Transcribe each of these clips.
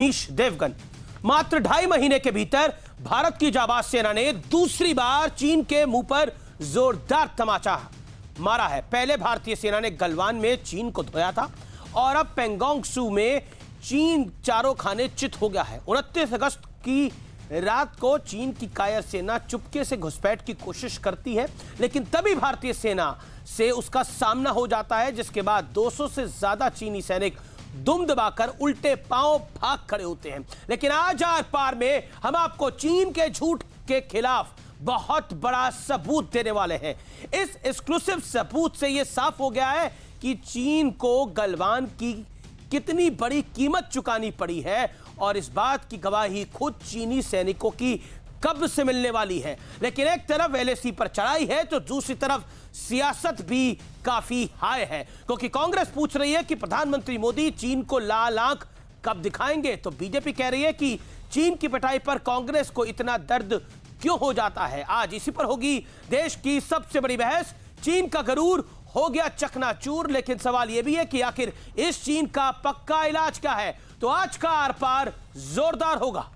अवनीश देवगन। मात्र 2.5 महीने के भीतर भारत की जाबाज सेना ने दूसरी बार चीन के मुंह पर जोरदार तमाचा मारा है। पहले भारतीय सेना ने गलवान में चीन को धोया था और अब पेंगोंग त्सू में चीन चारों खाने चित हो गया है। 29 अगस्त की रात को चीन की कायर सेना चुपके से घुसपैठ की कोशिश करती है, लेकिन तभी भारतीय सेना से उसका सामना हो जाता है, जिसके बाद 200 से ज्यादा चीनी सैनिक दुम दबाकर उल्टे पांव भाग खड़े होते हैं। लेकिन आज आर पार में हम आपको चीन के झूठ के खिलाफ बहुत बड़ा सबूत देने वाले हैं। इस एक्सक्लूसिव सबूत से यह साफ हो गया है कि चीन को गलवान की कितनी बड़ी कीमत चुकानी पड़ी है, और इस बात की गवाही खुद चीनी सैनिकों की कब्र से मिलने वाली है। लेकिन एक तरफ एलएसी पर चढ़ाई है तो दूसरी तरफ सियासत भी काफी हाई है, क्योंकि कांग्रेस पूछ रही है कि प्रधानमंत्री मोदी चीन को लाल आंख कब दिखाएंगे, तो बीजेपी कह रही है कि चीन की पिटाई पर कांग्रेस को इतना दर्द क्यों हो जाता है। आज इसी पर होगी देश की सबसे बड़ी बहस। चीन का गरूर हो गया चकनाचूर, लेकिन सवाल यह भी है कि आखिर इस चीन का पक्का इलाज क्या है। तो आज का आर पार जोरदार होगा।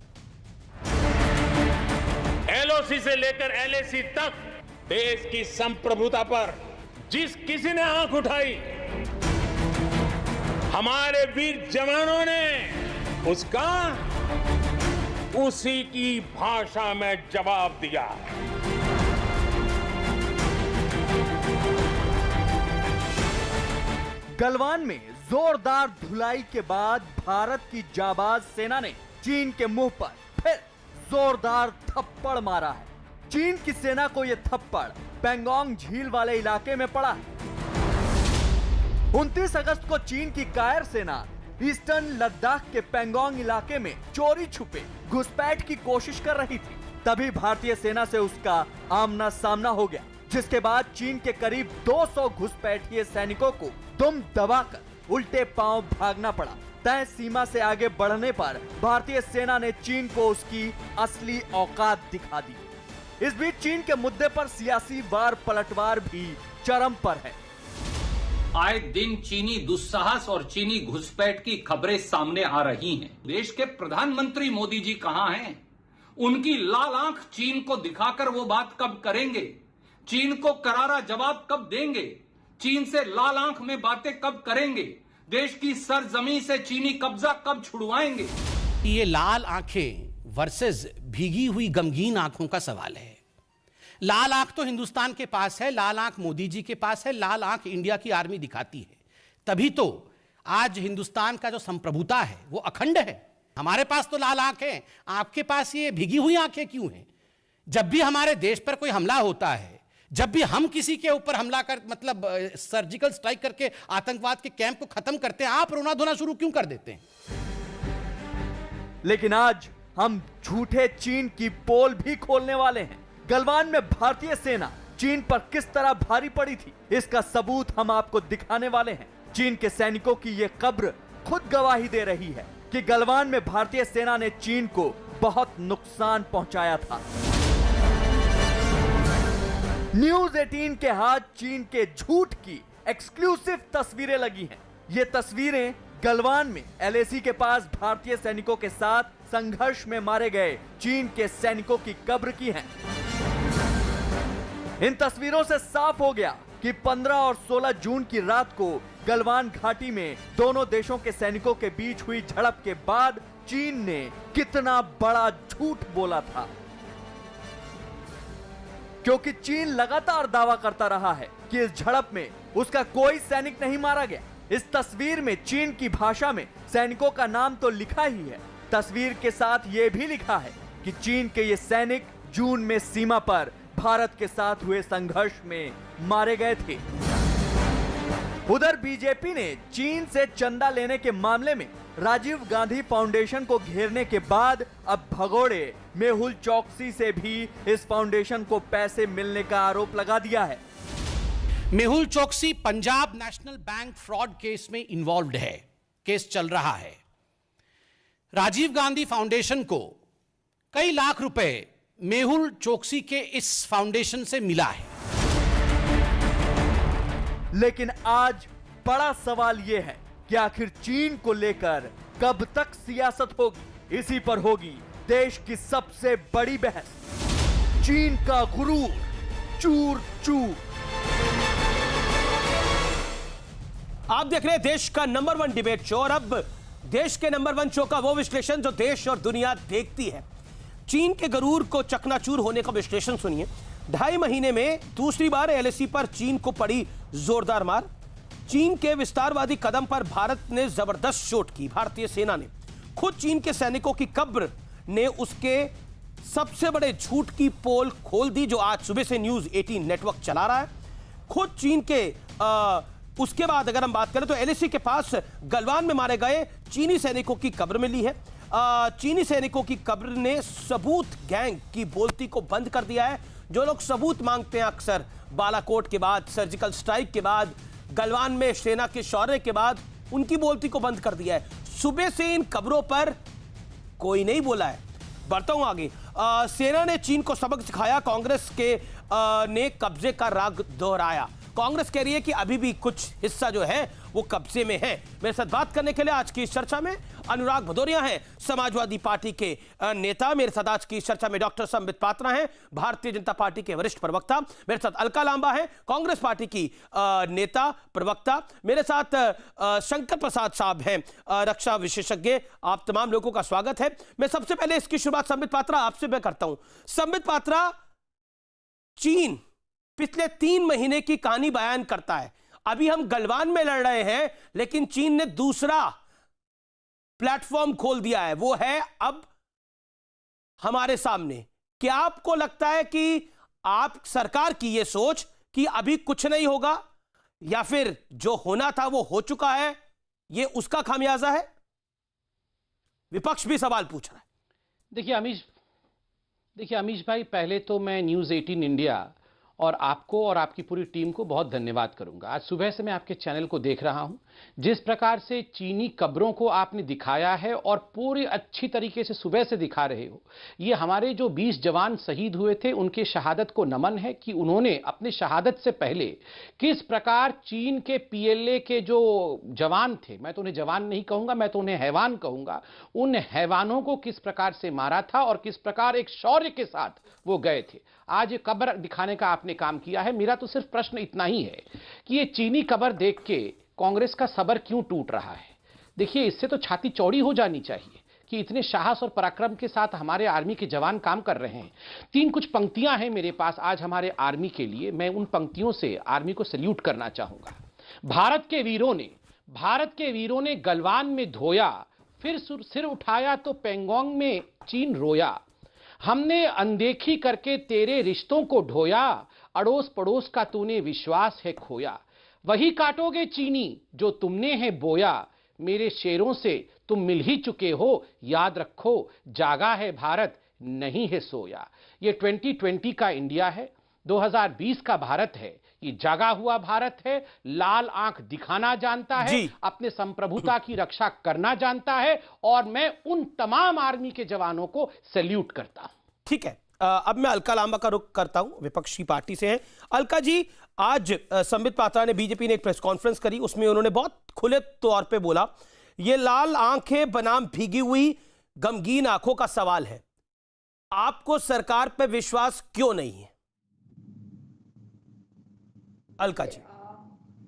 एलओसी से लेकर एलएसी तक देश की संप्रभुता पर जिस किसी ने आंख उठाई, हमारे वीर जवानों ने उसका उसी की भाषा में जवाब दिया। गलवान में जोरदार धुलाई के बाद भारत की जाबाज सेना ने चीन के मुंह पर फिर जोरदार थप्पड़ मारा है। चीन की सेना को यह थप्पड़ पेंगोंग झील वाले इलाके में पड़ा है। 29 अगस्त को चीन की कायर सेना ईस्टर्न लद्दाख के पेंगोंग इलाके में चोरी छुपे घुसपैठ की कोशिश कर रही थी। तभी भारतीय सेना से उसका आमना सामना हो गया, जिसके बाद चीन के करीब 200 घुसपैठिए सैनिकों को दुम दबाकर उल्टे पांव भागना पड़ा। तय सीमा से आगे बढ़ने पर भारतीय सेना ने चीन को उसकी असली औकात दिखा दी। इस बीच चीन के मुद्दे पर सियासी वार पलटवार भी चरम पर है। आए दिन चीनी दुस्साहस और चीनी घुसपैठ की खबरें सामने आ रही हैं। देश के प्रधानमंत्री मोदी जी कहां हैं? उनकी लाल आंख चीन को दिखाकर वो बात कब करेंगे? चीन को करारा जवाब कब देंगे? चीन से लाल आंख में बातें कब करेंगे? देश की सरजमीन से चीनी कब्जा कब छुड़वाएंगे? ये लाल आंखें वर्सेस भीगी हुई गमगीन आंखों का सवाल है। लाल आंख तो हिंदुस्तान के पास है, लाल आंख मोदी जी के पास है, लाल आंख इंडिया की आर्मी दिखाती है। तभी तो आज हिंदुस्तान का जो संप्रभुता है वो अखंड है। हमारे पास तो लाल आंख है, आपके पास ये भीगी हुई आंखें क्यों हैं? जब भी हमारे देश पर कोई हमला होता है, जब भी हम किसी के ऊपर हमला कर मतलब सर्जिकल स्ट्राइक करके आतंकवाद के कैंप को खत्म करते हैं, आप रोना धोना शुरू क्यों कर देते हैं? लेकिन आज हम झूठे चीन की पोल भी खोलने वाले हैं। गलवान में भारतीय सेना चीन पर किस तरह भारी पड़ी थी, इसका सबूत हम आपको दिखाने वाले हैं। चीन के सैनिकों की यह कब्र खुद गवाही दे रही है कि गलवान में भारतीय सेना ने चीन को बहुत नुकसान पहुंचाया था। न्यूज 18 के हाथ चीन के झूठ की एक्सक्लूसिव तस्वीरें लगी हैं। ये तस्वीरें गलवान में एलएसी के पास भारतीय सैनिकों के साथ संघर्ष में मारे गए चीन के सैनिकों की कब्र की हैं। इन तस्वीरों से साफ हो गया कि 15 और 16 जून की रात को गलवान घाटी में दोनों देशों के सैनिकों के बीच हुई झड़प के बाद चीन ने कितना बड़ा झूठ बोला था, क्योंकि चीन लगातार दावा करता रहा है कि इस झड़प में उसका कोई सैनिक नहीं मारा गया। इस तस्वीर में चीन की भाषा में सैनिकों का नाम तो लिखा ही है, तस्वीर के साथ यह भी लिखा है कि चीन के ये सैनिक जून में सीमा पर भारत के साथ हुए संघर्ष में मारे गए थे। उधर बीजेपी ने चीन से चंदा लेने के मामले में राजीव गांधी फाउंडेशन को घेरने के बाद अब भगोड़े मेहुल चोकसी से भी इस फाउंडेशन को पैसे मिलने का आरोप लगा दिया है। Mehul Choksi Punjab national bank fraud case में इन्वॉल्व्ड है, केस चल रहा है। राजीव गांधी फाउंडेशन को कई लाख रुपए मेहुल चोकसी के इस फाउंडेशन से मिला है। लेकिन आज बड़ा सवाल यह है कि आखिर चीन को लेकर कब तक सियासत होगी, इसी पर होगी देश की सबसे बड़ी बहस। चीन का गुरूर चूर चूर। आप देख रहे हैं देश का नंबर 1 डिबेट शो, और अब देश के नंबर 1 शो का वो विश्लेषण जो देश और दुनिया देखती है। चीन के गरूर को चकनाचूर होने का विश्लेषण सुनिए। 2.5 महीने में दूसरी बार एलएसी पर चीन को पड़ी जोरदार मार। चीन के विस्तारवादी कदम पर भारत ने जबरदस्त चोट की। भारतीय सेना ने खुद चीन के सैनिकों की कब्र ने उसके सबसे बड़े झूठ की पोल खोल दी, जो आज सुबह से न्यूज 18 नेटवर्क चला रहा है। खुद चीन के उसके बाद अगर हम बात करें तो एलएसी के पास गलवान में मारे गए चीनी सैनिकों की कब्र मिली है। चीनी सैनिकों की कब्र ने सबूत गैंग की बोलती को बंद कर दिया है। जो लोग सबूत मांगते हैं अक्सर बालाकोट के बाद, सर्जिकल स्ट्राइक के बाद, गलवान में सेना के शौर्य के बाद, उनकी बोलती को बंद कर दिया है। सुबह से इन कब्रों पर कोई नहीं बोला है। बढ़ता हूं आगे। सेना ने चीन को सबक सिखाया। कांग्रेस के ने कब्जे का राग दोहराया। कांग्रेस कह रही है कि अभी भी कुछ हिस्सा जो है वो कब्जे में है। मेरे साथ बात करने के लिए आज की इस चर्चा में अनुराग भदौरिया हैं, समाजवादी पार्टी के नेता। मेरे साथ आज की इस चर्चा में डॉक्टर संबित पात्रा हैं, भारतीय जनता पार्टी के वरिष्ठ प्रवक्ता। मेरे साथ अलका लांबा है, कांग्रेस पार्टी की नेता प्रवक्ता। मेरे साथ शंकर प्रसाद साहब हैं, रक्षा विशेषज्ञ। आप तमाम लोगों का स्वागत है। मैं सबसे पहले इसकी शुरुआत संबित पात्रा आपसे मैं करता हूं। संबित पात्रा, चीन पिछले 3 महीने की कहानी बयान करता है। अभी हम गलवान में लड़ रहे हैं, लेकिन चीन ने दूसरा प्लेटफॉर्म खोल दिया है, वो है अब हमारे सामने। क्या आपको लगता है कि आप सरकार की यह सोच कि अभी कुछ नहीं होगा, या फिर जो होना था वो हो चुका है, यह उसका खामियाजा है? विपक्ष भी सवाल पूछ रहा है। देखिए अमीश भाई, पहले तो मैं न्यूज़ 18 इंडिया और आपको और आपकी पूरी टीम को बहुत धन्यवाद करूंगा। आज सुबह से मैं आपके चैनल को देख रहा हूं, जिस प्रकार से चीनी कब्रों को आपने दिखाया है और पूरी अच्छी तरीके से सुबह से दिखा रहे हो। ये हमारे जो 20 जवान शहीद हुए थे, उनके शहादत को नमन है कि उन्होंने अपने शहादत से पहले किस प्रकार चीन के पीएलए के जो जवान थे, मैं तो उन्हें जवान नहीं कहूंगा, मैं तो उन्हें हैवान कहूंगा, उन हैवानों को किस प्रकार से मारा था और किस प्रकार एक शौर्य के साथ वो गए थे। आज ये कब्र दिखाने का आपने काम किया है। मेरा तो सिर्फ प्रश्न इतना ही है कि ये चीनी कब्र देख के कांग्रेस का सबर क्यों टूट रहा है? देखिए, इससे तो छाती चौड़ी हो जानी चाहिए कि इतने साहस और पराक्रम के साथ हमारे आर्मी के जवान काम कर रहे हैं। 3 कुछ पंक्तियां हैं मेरे पास आज हमारे आर्मी के लिए, मैं उन पंक्तियों से आर्मी को सैल्यूट करना चाहूंगा। भारत के वीरों ने गलवान में धोया, फिर सिर उठाया तो पेंगोंग में चीन रोया। हमने अनदेखी करके तेरे रिश्तों को ढोया, अड़ोस पड़ोस का तूने विश्वास है खोया। वही काटोगे चीनी जो तुमने है बोया, मेरे शेरों से तुम मिल ही चुके हो, याद रखो जागा है भारत नहीं है सोया। ये 2020 का इंडिया है, 2020 का भारत है। ये जागा हुआ भारत है, लाल आंख दिखाना जानता है, अपने संप्रभुता की रक्षा करना जानता है, और मैं उन तमाम आर्मी के जवानों को सैल्यूट करता हूं। ठीक है, अब मैं अलका लांबा का रुख करता हूं, विपक्षी पार्टी से हैं। अलका जी, आज संबित पात्रा ने, बीजेपी ने एक प्रेस कॉन्फ्रेंस करी, उसमें उन्होंने बहुत खुले तौर पे बोला, ये लाल आंखें बनाम भीगी हुई गमगीन आंखों का सवाल है। आपको सरकार पे विश्वास क्यों नहीं है? अलका जी,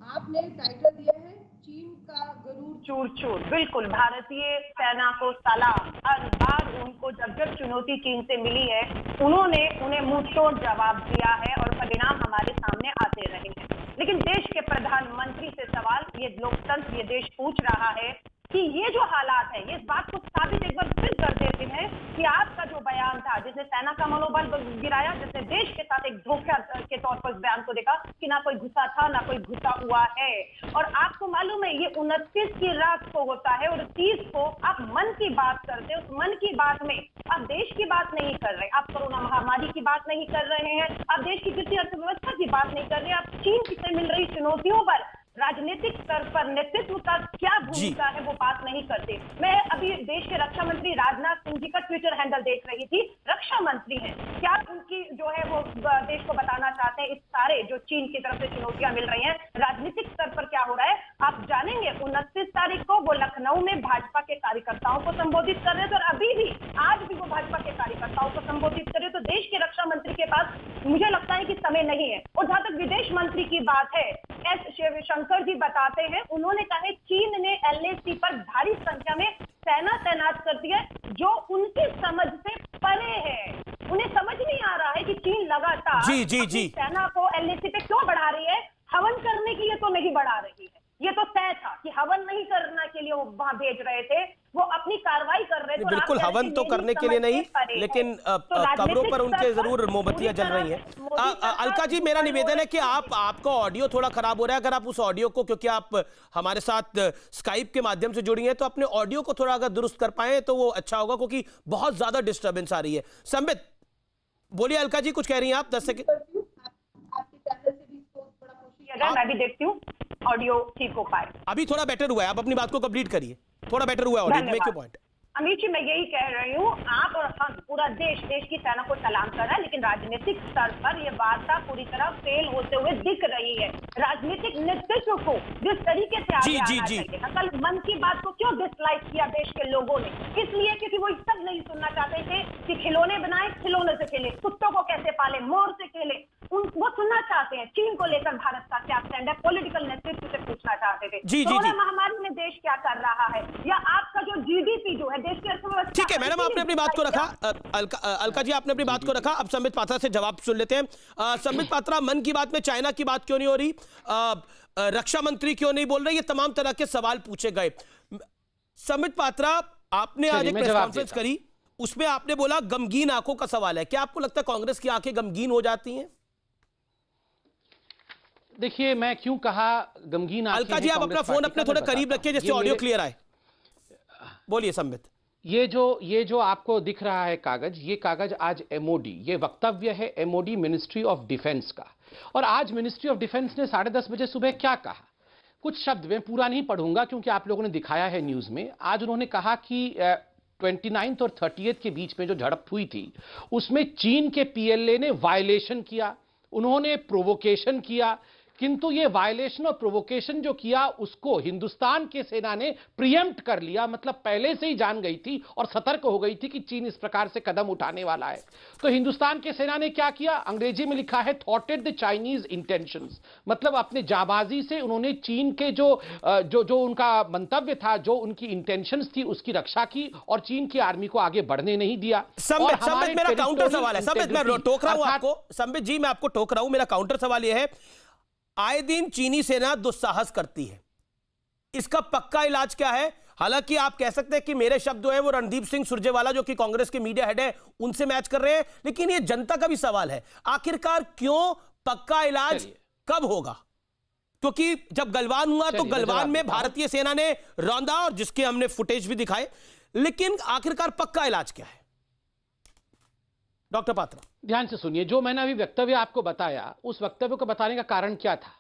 आपने टाइटल दिया है चीन का गरूर चूर चूर। बिल्कुल, भारतीय सेना को सलाम। हर बार उनको जब जब चुनौती चीन से मिली है, उन्होंने उन्हें मुंहतोड़ जवाब दिया है और परिणाम हमारे सामने आते रहे हैं। लेकिन देश के प्रधानमंत्री से सवाल ये लोकतंत्र, ये देश पूछ रहा है कि ये जो हालात है, ये इस बात को साबित एक बार फिर कर देते हैं कि आपका जो बयान था, जिसने सेना का मनोबल गिराया, जिसने देश के साथ एक धोखा के तौर पर इस बयान को देखा कि ना कोई घुसा था ना कोई घुसा हुआ है। और आपको मालूम है, ये 29 की रात को होता है और 30 को आप मन की बात करते हैं। उस मन की बात में आप देश की बात नहीं कर रहे, आप कोरोना महामारी की बात नहीं कर रहे हैं, आप देश की गिरती अर्थव्यवस्था की बात नहीं कर रहे, आप चीन से मिल रही चुनौतियों पर राजनीतिक स्तर पर नेतृत्व का क्या भूमिका है वो बात नहीं करते। मैं अभी देश के रक्षा मंत्री राजनाथ सिंह जी का ट्विटर हैंडल देख रही थी। रक्षा मंत्री हैं, क्या उनकी जो है वो देश को बताना चाहते हैं इस सारे जो चीन की तरफ से चुनौतियां मिल रही हैं, राजनीतिक स्तर पर क्या हो रहा है आप जानेंगे। 29 तारीख को वो लखनऊ में भाजपा के कार्यकर्ताओं को संबोधित कर रहे थे और अभी भी आज भी वो भाजपा के कार्यकर्ताओं को संबोधित कर रहे। तो देश के रक्षा मंत्री के पास मुझे लगता है कि समय नहीं है। और जहां तक विदेश मंत्री की बात है, एस शिवशंकर जी बताते हैं, उन्होंने कहा है चीन ने LAC पर भारी संख्या में सेना तैनात कर दी है जो उनकी समझ से परे है। उन्हें समझ नहीं आ रहा है कि चीन लगातार अपनी सेना को LAC पे क्यों बढ़ा रही है। हवन करने के लिए तो नहीं बढ़ा रही है, ये तो तय था कि हवन नहीं करने के लिए वो वहां भेज रहे थे, वो अपनी कार्रवाई कर रहे थे। बिल्कुल हवन तो करने के लिए नहीं, लेकिन कब्रों पर उनके जरूर मोमबत्तियां जल रही हैं। अलका जी, मेरा निवेदन है कि आपका ऑडियो थोड़ा खराब हो रहा है। अगर आप उस ऑडियो को, क्योंकि आप हमारे साथ स्काइप के माध्यम से जुड़ी हैं, तो अपने ऑडियो को थोड़ा अगर दुरुस्त कर पाए तो वो अच्छा होगा, क्योंकि बहुत ज्यादा डिस्टर्बेंस आ रही है। संबित बोलिए। अलका जी कुछ कह रही हैं आप? 10 सेकंड। मैं भी देखती हूँ ऑडियो ठीक हो पाए। अभी थोड़ा बेटर हुआ है, आप अपनी बात को कंप्लीट करिए। थोड़ा बेटर हुआ है audio, make your point. Amit ji, मैं यही कह रही हूँ, आप और हम पूरा देश की सेना को सलाम कर रहा है, लेकिन राजनीतिक स्तर पर यह वार्ता पूरी तरह फेल होते हुए दिख रही है। राजनीतिक नेतृत्व को जिस तरीके से आगे आना चाहिए। कल मन की बात को क्यों डिसलाइक किया देश के लोगों ने? इसलिए क्योंकि वो सब नहीं सुनना चाहते थे कि खिलौने बनाए, खिलौने से खेले, कुत्तों को कैसे पाले, मोर से खेले। वो सुनना चाहते हैं चीन को लेकर भारत का क्या स्टैंड है। पॉलिटिकल नेतृत्व से पूछना चाहते थे कोरोना महामारी में देश क्या कर रहा है, या आपका जो GDP जो है देश की अर्थव्यवस्था। ठीक है मैडम, आपने अपनी बात को रखा। अलका जी, आपने अपनी बात को रखा। अब संबित पात्रा से जवाब सुन लेते हैं। संबित पात्रा, मन की बात में चाइना की बात क्यों नहीं हो रही? रक्षा मंत्री क्यों नहीं बोल रहे? ये तमाम तरह के सवाल पूछे गए। संबित पात्रा, आपने आज एक प्रेस कॉन्फ्रेंस करी, उसमें आपने बोला गमगीन आंखों का सवाल है। क्या आपको लगता है कांग्रेस की आंखें गमगीन हो जाती हैं? देखिए, मैं क्यों कहा गमगीन आंखें? अलका जी, आप अपना फोन अपने थोड़े करीब रखिए जिससे ऑडियो क्लियर आए। बोलिए संबित। ये जो आपको दिख रहा है कागज, ये कागज आज MOD, ये वक्तव्य है MOD मिनिस्ट्री ऑफ डिफेंस का। और आज मिनिस्ट्री ऑफ डिफेंस ने 10:30 बजे सुबह क्या कहा, कुछ शब्द में पूरा नहीं पढ़ूंगा क्योंकि आप लोगों ने दिखाया है न्यूज में। आज उन्होंने कहा कि 29 और 30 के बीच में जो झड़प हुई थी उसमें चीन के PLA ने वायलेशन किया, उन्होंने प्रोवोकेशन किया, किंतु ये वायलेशन और प्रोवोकेशन जो किया उसको हिंदुस्तान की सेना ने प्रीएम्प्ट कर लिया, मतलब पहले से ही जान गई थी और सतर्क हो गई थी कि चीन इस प्रकार से कदम उठाने वाला है। तो हिंदुस्तान की सेना ने क्या किया? अंग्रेजी में लिखा है थॉटेड द चाइनीज इंटेंशंस, मतलब अपने जाबाजी से उन्होंने चीन के जो उनका मंतव्य था, जो उनकी इंटेंशंस थी, उसकी रक्षा की और चीन की आर्मी को आगे बढ़ने नहीं दिया। संबित, मेरा काउंटर सवाल है। संबित, मैं टोक रहा हूं आपको। संबित जी, मैं आपको टोक रहा हूं। मेरा काउंटर सवाल यह है, आए दिन चीनी सेना दुस्साहस करती है, इसका पक्का इलाज क्या है? हालांकि आप कह सकते हैं कि मेरे शब्द हैं वो रणदीप सिंह सुरजेवाला जो कि कांग्रेस के मीडिया हेड है उनसे मैच कर रहे हैं, लेकिन ये जनता का भी सवाल है, आखिरकार क्यों, पक्का इलाज कब होगा? क्योंकि जब गलवान हुआ तो गलवान में भारतीय सेना ने रौंदा और जिसके हमने फुटेज भी दिखाए, लेकिन आखिरकार पक्का इलाज क्या है? डॉक्टर पात्रा, ध्यान से सुनिए। जो मैंने अभी वक्तव्य आपको बताया, उस वक्तव्य को बताने का कारण क्या था?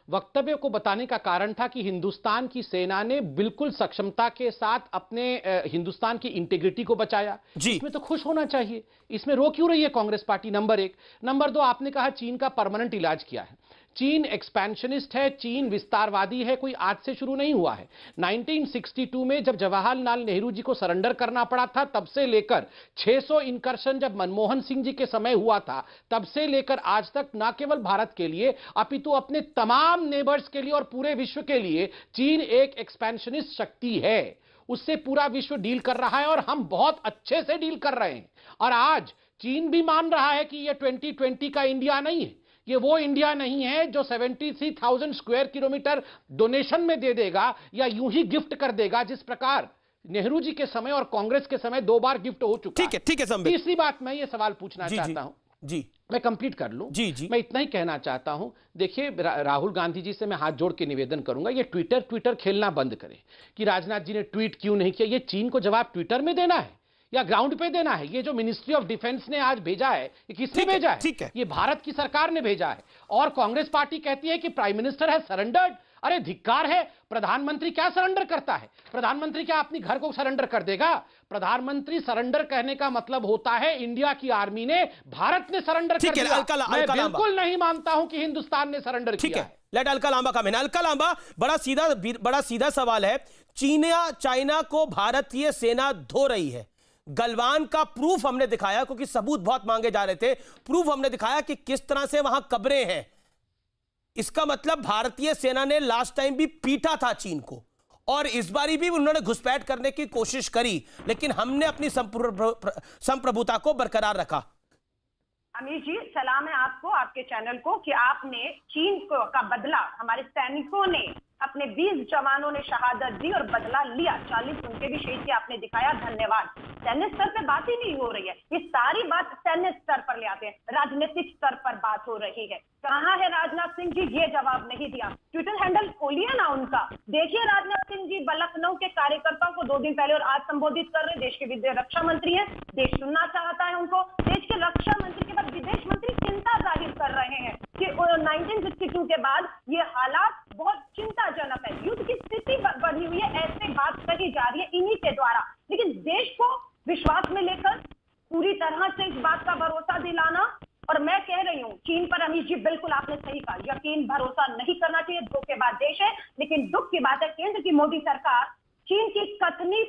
वक्तव्य को बताने का कारण था कि हिंदुस्तान की सेना ने बिल्कुल सक्षमता के साथ अपने हिंदुस्तान की इंटीग्रिटी को बचाया। इसमें तो खुश होना चाहिए, इसमें रो क्यों रही है कांग्रेस पार्टी? नंबर 1। नंबर 2, आपने कहा चीन का परमानेंट इलाज किया है। चीन एक्सपेंशनिस्ट है, चीन विस्तारवादी है, कोई आज से शुरू नहीं हुआ है। 1962 में जब जवाहरलाल नेहरू जी को सरेंडर करना पड़ा था, तब से लेकर 600 इनकर्शन जब मनमोहन सिंह जी के समय हुआ था, तब से लेकर आज तक न केवल भारत के लिए अपितु अपने तमाम नेबर्स के लिए और पूरे विश्व के लिए चीन एक एक्सपेंशनिस्ट शक्ति है। उससे पूरा विश्व डील कर रहा है और हम बहुत अच्छे से डील कर रहे हैं। और आज चीन भी मान रहा है कि यह 2020 का इंडिया नहीं है, ये वो इंडिया नहीं है जो 73,000 स्क्वायर किलोमीटर डोनेशन में दे देगा या यूं ही गिफ्ट कर देगा, जिस प्रकार नेहरू जी के समय और कांग्रेस के समय 2 बार गिफ्ट हो चुका है। ठीक है संबित। तीसरी बात मैं ये सवाल पूछना चाहता हूं जी, मैं कंप्लीट कर लूं। जी, मैं इतना ही कहना चाहता हूं। देखिए, राहुल गांधी जी से मैं हाथ जोड़ के निवेदन करूंगा, ये ट्विटर खेलना बंद करें कि राजनाथ जी ने ट्वीट क्यों नहीं किया। ये चीन को जवाब ट्विटर में देना है या ग्राउंड पे देना है? ये जो मिनिस्ट्री ऑफ डिफेंस ने आज भेजा है, ये किसने भेजा है? ये भारत की सरकार ने भेजा है। और कांग्रेस पार्टी कहती है कि प्राइम मिनिस्टर है सरेंडर्ड। अरे धिक्कार है। प्रधानमंत्री क्या सरेंडर करता है? प्रधानमंत्री क्या अपनी घर को सरेंडर कर देगा? प्रधानमंत्री सरेंडर कहने का मतलब होता है इंडिया की आर्मी ने, भारत ने सरेंडर कर दिया। मैं बिल्कुल नहीं मानता हूं कि हिंदुस्तान ने सरेंडर किया है। लेट अलका लांबा का मैंने अलका लांबा, बड़ा सीधा सवाल है। चाइना को भारतीय सेना धो रही है। गलवान का प्रूफ हमने दिखाया, क्योंकि सबूत बहुत मांगे जा रहे थे। प्रूफ हमने दिखाया कि किस तरह से वहां कब्रें हैं। इसका मतलब भारतीय सेना ने लास्ट टाइम भी पीटा था चीन को, और इस बारी भी उन्होंने घुसपैठ करने की कोशिश करी, लेकिन हमने अपनी संप्रभुता को बरकरार रखा। अमीर जी, सलाम है आपको, आपके चैनल को, कि आपने चीन का बदला, हमारे सैनिकों ने, अपने 20 जवानों ने शहादत दी और बदला लिया, 40 उनके भी शहीद किए, आपने दिखाया, धन्यवाद। सैन्य स्तर पे बात ही नहीं हो रही है, ये सारी बात सैन्य स्तर पर ले आते हैं, राजनीतिक स्तर पर बात हो रही है। कहाँ है राजनाथ सिंह जी? ये जवाब नहीं दिया। ट्विटर हैंडल खोलिए ना उनका, देखिए राजनाथ सिंह जी लखनऊ के कार्यकर्ताओं को 2 दिन पहले और आज संबोधित कर रहे हैं। देश के रक्षा मंत्री हैं, देश सुनना चाहता है उनको। देश के रक्षा मंत्री के बाद विदेश मंत्री चिंता जाहिर कर रहे हैं कि 1962 के बाद ये हालात बहुत चिंताजनक है, युद्ध की स्थिति बढ़ी हुई है, ऐसे बात कही जा रही है इन्हीं के द्वारा। लेकिन देश को विश्वास में लेकर पूरी तरह से इस बात का भरोसा दिलाना, और मैं कह रही हूँ चीन पर अमीर जी बिल्कुल आपने सही कहा, यकीन भरोसा नहीं करना चाहिए, धोखेबाज देश है। लेकिन दुख की बात है केंद्र की मोदी सरकार चीन की कथनी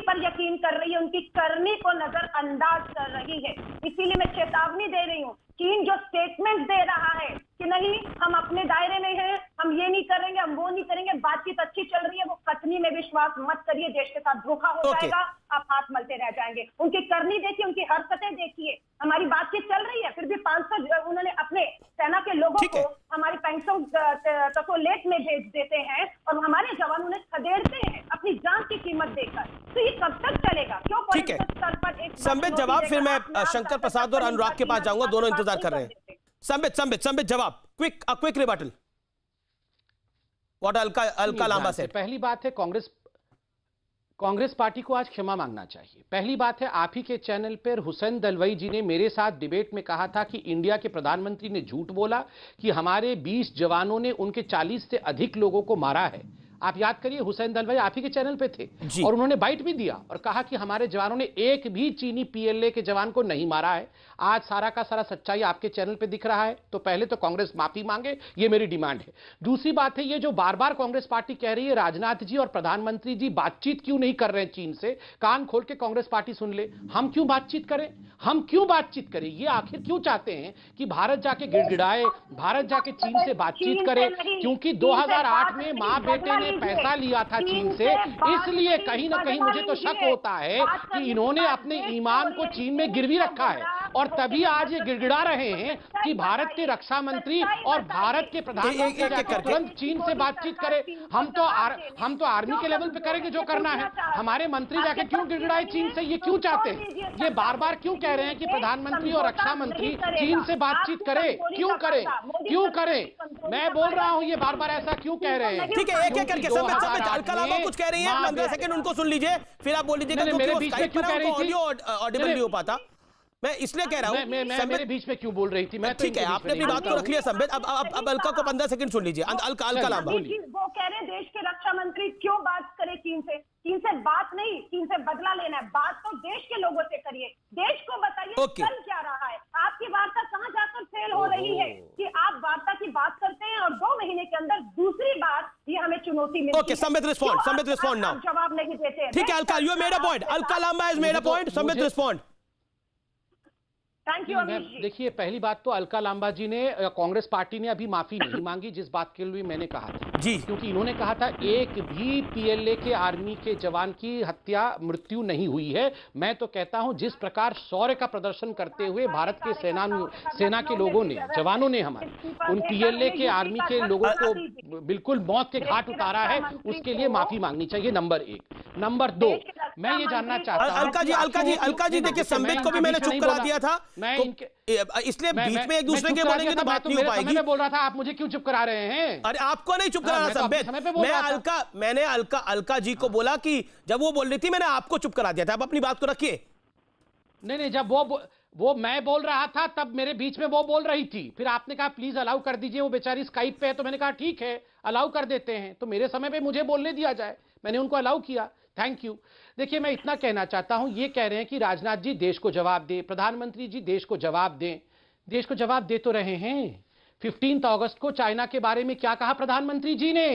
पर यकीन कर रही है, उनकी करनी को नजरअंदाज कर रही है। इसीलिए मैं चेतावनी दे रही हूँ, चीन जो स्टेटमेंट दे रहा है कि नहीं हम अपने दायरे में हैं, हम ये नहीं करेंगे, हम वो नहीं करेंगे, बातचीत अच्छी चल रही है, वो कथनी में विश्वास मत करिए, देश के साथ धोखा हो जाएगा, आप हाथ मलते रह जाएंगे। उनकी करनी देखिए, उनकी हरकतें देखिए। हमारी बातचीत चल रही है, फिर भी 500 उन्होंने अपने सेना के लोगों को हमारी पेंशन चॉकलेट में भेज देते हैं, और हमारे जवान उन्हें खदेड़ते हैं अपनी जान की कीमत देकर। तो ये कब तक चलेगा? क्यों पॉलिटिकल स्तर पर एक संबित जवाब, फिर मैं शंकर प्रसाद और अनुराग के पास जाऊंगा, दोनों इंतजार कर रहे हैं। संबित जवाब, quick rebuttal. What Alka Lamba से? पहली बात है, कांग्रेस पार्टी को आज क्षमा मांगना चाहिए। पहली बात है, आप ही के चैनल पर हुसैन दलवाई जी ने मेरे साथ डिबेट में कहा था कि इंडिया के प्रधानमंत्री ने झूठ बोला कि हमारे 20 जवानों ने उनके 40 से अधिक लोगों को मारा है। आप याद करिए, हुसैन दलवाई आप ही के चैनल पे थे और उन्होंने बाइट भी दिया और कहा कि हमारे जवानों ने एक भी चीनी पीएलए के जवान को नहीं मारा है। आज सारा का सारा सच्चाई आपके चैनल पे दिख रहा है। तो पहले तो कांग्रेस माफी मांगे, ये मेरी डिमांड है। दूसरी बात है, ये जो बार बार कांग्रेस पार्टी कह रही है राजनाथ जी और प्रधानमंत्री जी बातचीत क्यों नहीं कर रहे हैं चीन से, कान खोल के कांग्रेस पार्टी सुन ले। हम क्यों बातचीत करें? हम क्यों बातचीत करें? ये आखिर क्यों चाहते हैं कि भारत जाके गिड़गिड़ाए, भारत जाके चीन से बातचीत करे? क्योंकि 2008 में मां बेटे ने पैसा लिया था चीन से, इसलिए कहीं ना कहीं मुझे तो शक होता है कि इन्होंने अपने ईमान को चीन में गिरवी रखा है, और तभी आज ये गिड़गिड़ा रहे हैं कि भारत के रक्षा मंत्री और भारत के प्रधानमंत्री तुरंत चीन से बातचीत करें। हम तो आर्मी के लेवल पे करेंगे जो करना है। हमारे मंत्री जाके क्यों गिड़गिड़ाए चीन से? ये क्यों चाहते हैं? ये बार बार क्यों कह रहे हैं कि प्रधानमंत्री और रक्षा मंत्री चीन से बातचीत करें? क्यों करें? मैं बोल रहा हूं, ये बार बार ऐसा क्यों कह रहे हैं? ठीक है, एक एक करके अलका लांबा कुछ कह रही है, 15 सेकंड उनको सुन लीजिए, फिर आप बोल लीजिएगा क्योंकि वो स्काइप पर ऑडियो ऑडिबल नहीं हो पाता। मैं इसलिए कह रहा हूं, मैं मेरे बीच में क्यों बोल रही थी? मैं ठीक है, आपने अपनी बात को रख लिया संबित। अब अलका को 15 सेकंड सुन लीजिए। अलका लांबा, वो कह रहे हैं देश के रक्षा मंत्री क्यों बात करे चीन से? चीन से बात नहीं, चीन से बदला लेना है। बात तो देश के लोगों से करिए, देश को बताइए चल क्या रहा है। आपकी वार्ता कहां जाकर फेल हो रही है कि आप वार्ता की बात करते हैं और 2 महीने के अंदर दूसरी बार ये हमें चुनौती मिलती है। Okay, Sambit respond now. जवाब नहीं देते। ठीक है Alka, you made a point. Alka Lamba has made a point, Sambit respond. Thank you Amish ji. देखिए, पहली बात तो अलका लांबा जी ने, कांग्रेस पार्टी ने अभी माफी नहीं मांगी, जिस बात के लिए मैंने कहा था जी, क्योंकि इन्होंने कहा था एक भी पीएलए के आर्मी के जवान की मृत्यु नहीं हुई है। मैं तो कहता हूं जिस प्रकार शौर्य का प्रदर्शन करते हुए भारत के सेना के लोगों ने, जवानों ने हमारे उन पीएलए के आर्मी के लोगों को बिल्कुल मौत के घाट उतारा है, उसके लिए माफी मांगनी चाहिए, नंबर 1। नंबर 2, मैं ये जानना चाहता हूं अलका जी देखिए, संबित को भी मैंने चुप करा दिया था, इसलिए बीच में एक दूसरे के बोलेंगे तो बात नहीं हो पाएगी। मैं बोल रहा था, आप मुझे क्यों चुप करा रहे हैं? अरे आपको नहीं चुप कराना संबित, मैंने अलका जी को बोला कि जब वो बोल रही थी मैंने आपको चुप करा दिया था। आप अपनी बात को रखिए। नहीं, जब वो मैं बोल रहा था तब मेरे बीच में वो बोल रही थी, फिर आपने कहा प्लीज अलाउ कर दीजिए, वो बेचारी स्काइप पे है, तो मैंने कहा ठीक है अलाउ कर देते हैं, तो मेरे समय पे मुझे बोलने दिया जाए, मैंने उनको अलाउ किया, थैंक यू। देखिए मैं इतना कहना चाहता हूं, ये कह रहे हैं कि राजनाथ जी देश को जवाब दे, प्रधानमंत्री जी देश को जवाब दें, देश को जवाब दे तो रहे हैं। 15 अगस्त को चाइना के बारे में क्या कहा प्रधानमंत्री जी ने,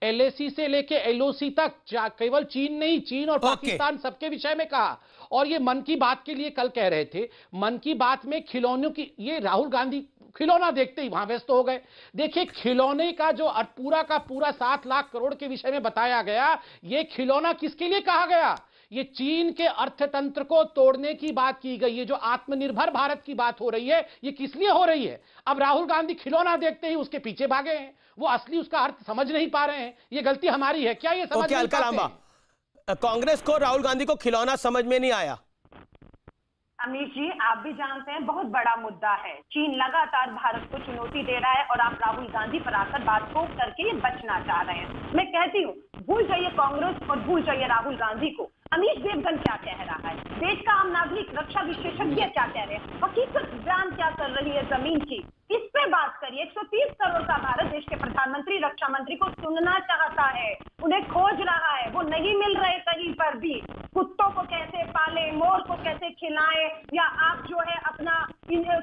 एलएसी से लेके एलओसी तक, केवल चीन नहीं, चीन और पाकिस्तान सबके विषय में कहा। और ये मन की बात के लिए कल कह रहे थे, मन की बात में खिलौनों की, ये राहुल गांधी खिलौना देखते ही वहां व्यस्त हो गए। देखिए खिलौने का जो पूरा का पूरा 7 लाख करोड़ के विषय में बताया गया, ये खिलौना किसके लिए कहा गया, ये चीन के अर्थतंत्र को तोड़ने की बात की गई है। जो आत्मनिर्भर भारत की बात हो रही है, ये किस लिए हो रही है? अब राहुल गांधी खिलौना देखते ही उसके पीछे भागे हैं, वो असली उसका अर्थ समझ नहीं पा रहे हैं। ये गलती हमारी है क्या? ये समझ नहीं पाते हैं। कांग्रेस को राहुल गांधी को खिलौना समझ में नहीं आया। अमित जी, आप भी जानते हैं बहुत बड़ा मुद्दा है, चीन लगातार भारत को चुनौती दे रहा है और आप राहुल गांधी पर आकर बात को करके ये बचना चाह रहे हैं। मैं कहती हूँ भूल जाइए कांग्रेस और भूल जाइए राहुल गांधी को। अमीश देवगन क्या कह रहा है, देश का आम नागरिक, रक्षा विशेषज्ञ क्या कह रहे हैं, हकीकत जान क्या कर रही है जमीन की, इस पे बात करिए। 130 करोड़ का भारत देश के प्रधानमंत्री, रक्षा मंत्री को सुनना चाहता है, उन्हें खोज रहा है, वो नहीं मिल रहे कहीं पर भी। कुत्तों को कैसे पाले, मोर को कैसे खिलाएं, या आप जो है अपना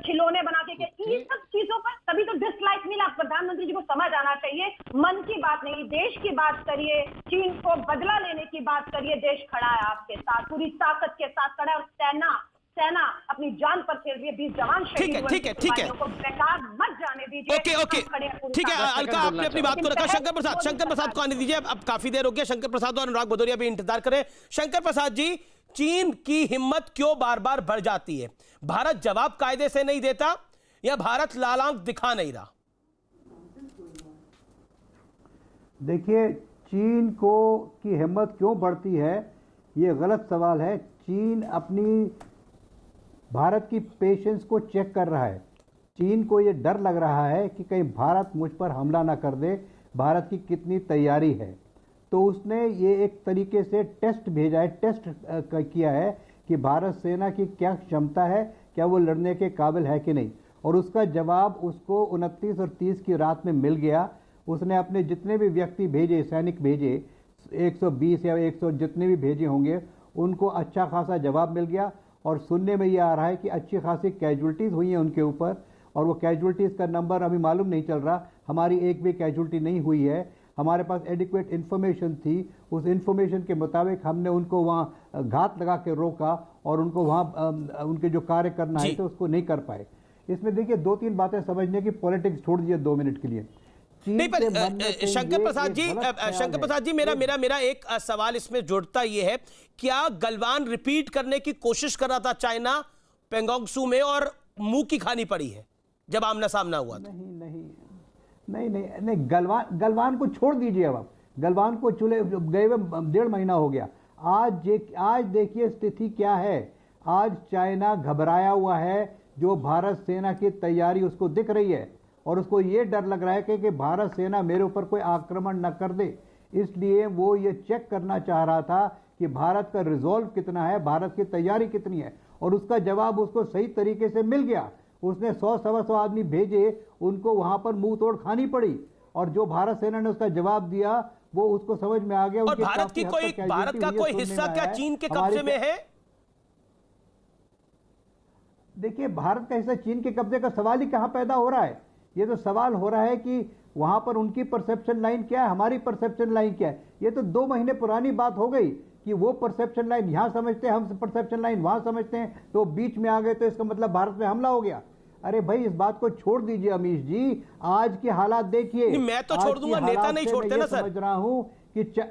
खिलौने बना के, ये सब चीजों पर तभी तो डिसलाइक मिला। प्रधानमंत्री जी को समझ आना चाहिए, मन की बात नहीं, देश की बात करिए, चीन को बदला लेने की बात करिए। देश खड़ा है आपके साथ, पूरी ताकत के साथ खड़ा है, और सेना अपनी जान पर खेल रही है, 20 जवान शहीद हुए, ठीक है, को बेकार मत जाने दीजिए। ओके, ठीक है अलका, आपने अपनी बात को रखा। शंकर प्रसाद को आने दीजिए, अब काफी देर हो गया। शंकर प्रसाद और अनुराग भदौरिया भी इंतजार करें। शंकर प्रसाद जी, चीन की हिम्मत क्यों बार बार बढ़ जाती है? भारत जवाब कायदे से नहीं देता या भारत लाल आंख दिखा नहीं रहा? देखिए, चीन की हिम्मत क्यों बढ़ती है, ये गलत सवाल है। चीन अपनी भारत की पेशेंस को चेक कर रहा है। चीन को ये डर लग रहा है कि कहीं भारत मुझ पर हमला ना कर दे, भारत की कितनी तैयारी है। तो उसने ये एक तरीके से टेस्ट भेजा है, टेस्ट किया है कि भारत सेना की क्या क्षमता है, क्या वो लड़ने के काबिल है कि नहीं। और उसका जवाब उसको 29 और 30 की रात में मिल गया। उसने अपने जितने भी व्यक्ति भेजे, सैनिक भेजे, 120 या 100 जितने भी भेजे होंगे, उनको अच्छा खासा जवाब मिल गया। और सुनने में ये आ रहा है कि अच्छी खासी कैजुअल्टीज हुई हैं उनके ऊपर, और वो कैजुअल्टीज का नंबर अभी मालूम नहीं चल रहा। हमारी एक भी कैजुअल्टी नहीं हुई है, हमारे पास एडिक्वेट इन्फॉर्मेशन थी। उस इन्फॉर्मेशन के मुताबिक हमने उनको वहाँ घात लगा के रोका और उनको वहाँ उनके जो कार्य करना है तो उसको नहीं कर पाए। इसमें देखिए 2-3 बातें समझने की, पॉलिटिक्स छोड़ दीजिए 2 मिनट के लिए। नहीं, पर शंकर प्रसाद जी मेरा एक सवाल इसमें जुड़ता ये है, क्या गलवान रिपीट करने की कोशिश कर रहा था चाइना पेंगोंग सू में और मुंह की खानी पड़ी है जब आमना सामना हुआ था? नहीं, गलवान को छोड़ दीजिए। अब आप गलवान को चुले गए हुए 1.5 महीना हो गया। आज देखिए स्थिति क्या है। आज चाइना घबराया हुआ है, जो भारत सेना की तैयारी उसको दिख रही है, और उसको ये डर लग रहा है कि भारत सेना मेरे ऊपर कोई आक्रमण न कर दे। इसलिए वो ये चेक करना चाह रहा था कि भारत का रिजॉल्व कितना है, भारत की तैयारी कितनी है, और उसका जवाब उसको सही तरीके से मिल गया। उसने 100-125 आदमी भेजे, उनको वहां पर मुंह तोड़ खानी पड़ी, और जो भारत सेना ने उसका जवाब दिया वो उसको समझ में आ गया। और भारत का कोई हिस्सा क्या चीन के कब्जे में है? देखिए, भारत का हिस्सा चीन के कब्जे का सवाल ही कहां पैदा हो रहा है। ये तो सवाल हो रहा है कि वहां पर उनकी परसेप्शन लाइन क्या है, हमारी परसेप्शन लाइन क्या है। ये तो 2 महीने पुरानी बात हो गई कि वो परसेप्शन लाइन यहां समझते हैं, हम परसेप्शन लाइन वहां समझते हैं, तो बीच में आ गए तो इसका मतलब भारत में हमला हो गया। अरे भाई, इस बात को छोड़ दीजिए अमीश जी, आज के हालात देखिए। मैं तो छोड़ दूंगा, नेता नहीं छोड़ते ना सर। समझ रहा हूं कि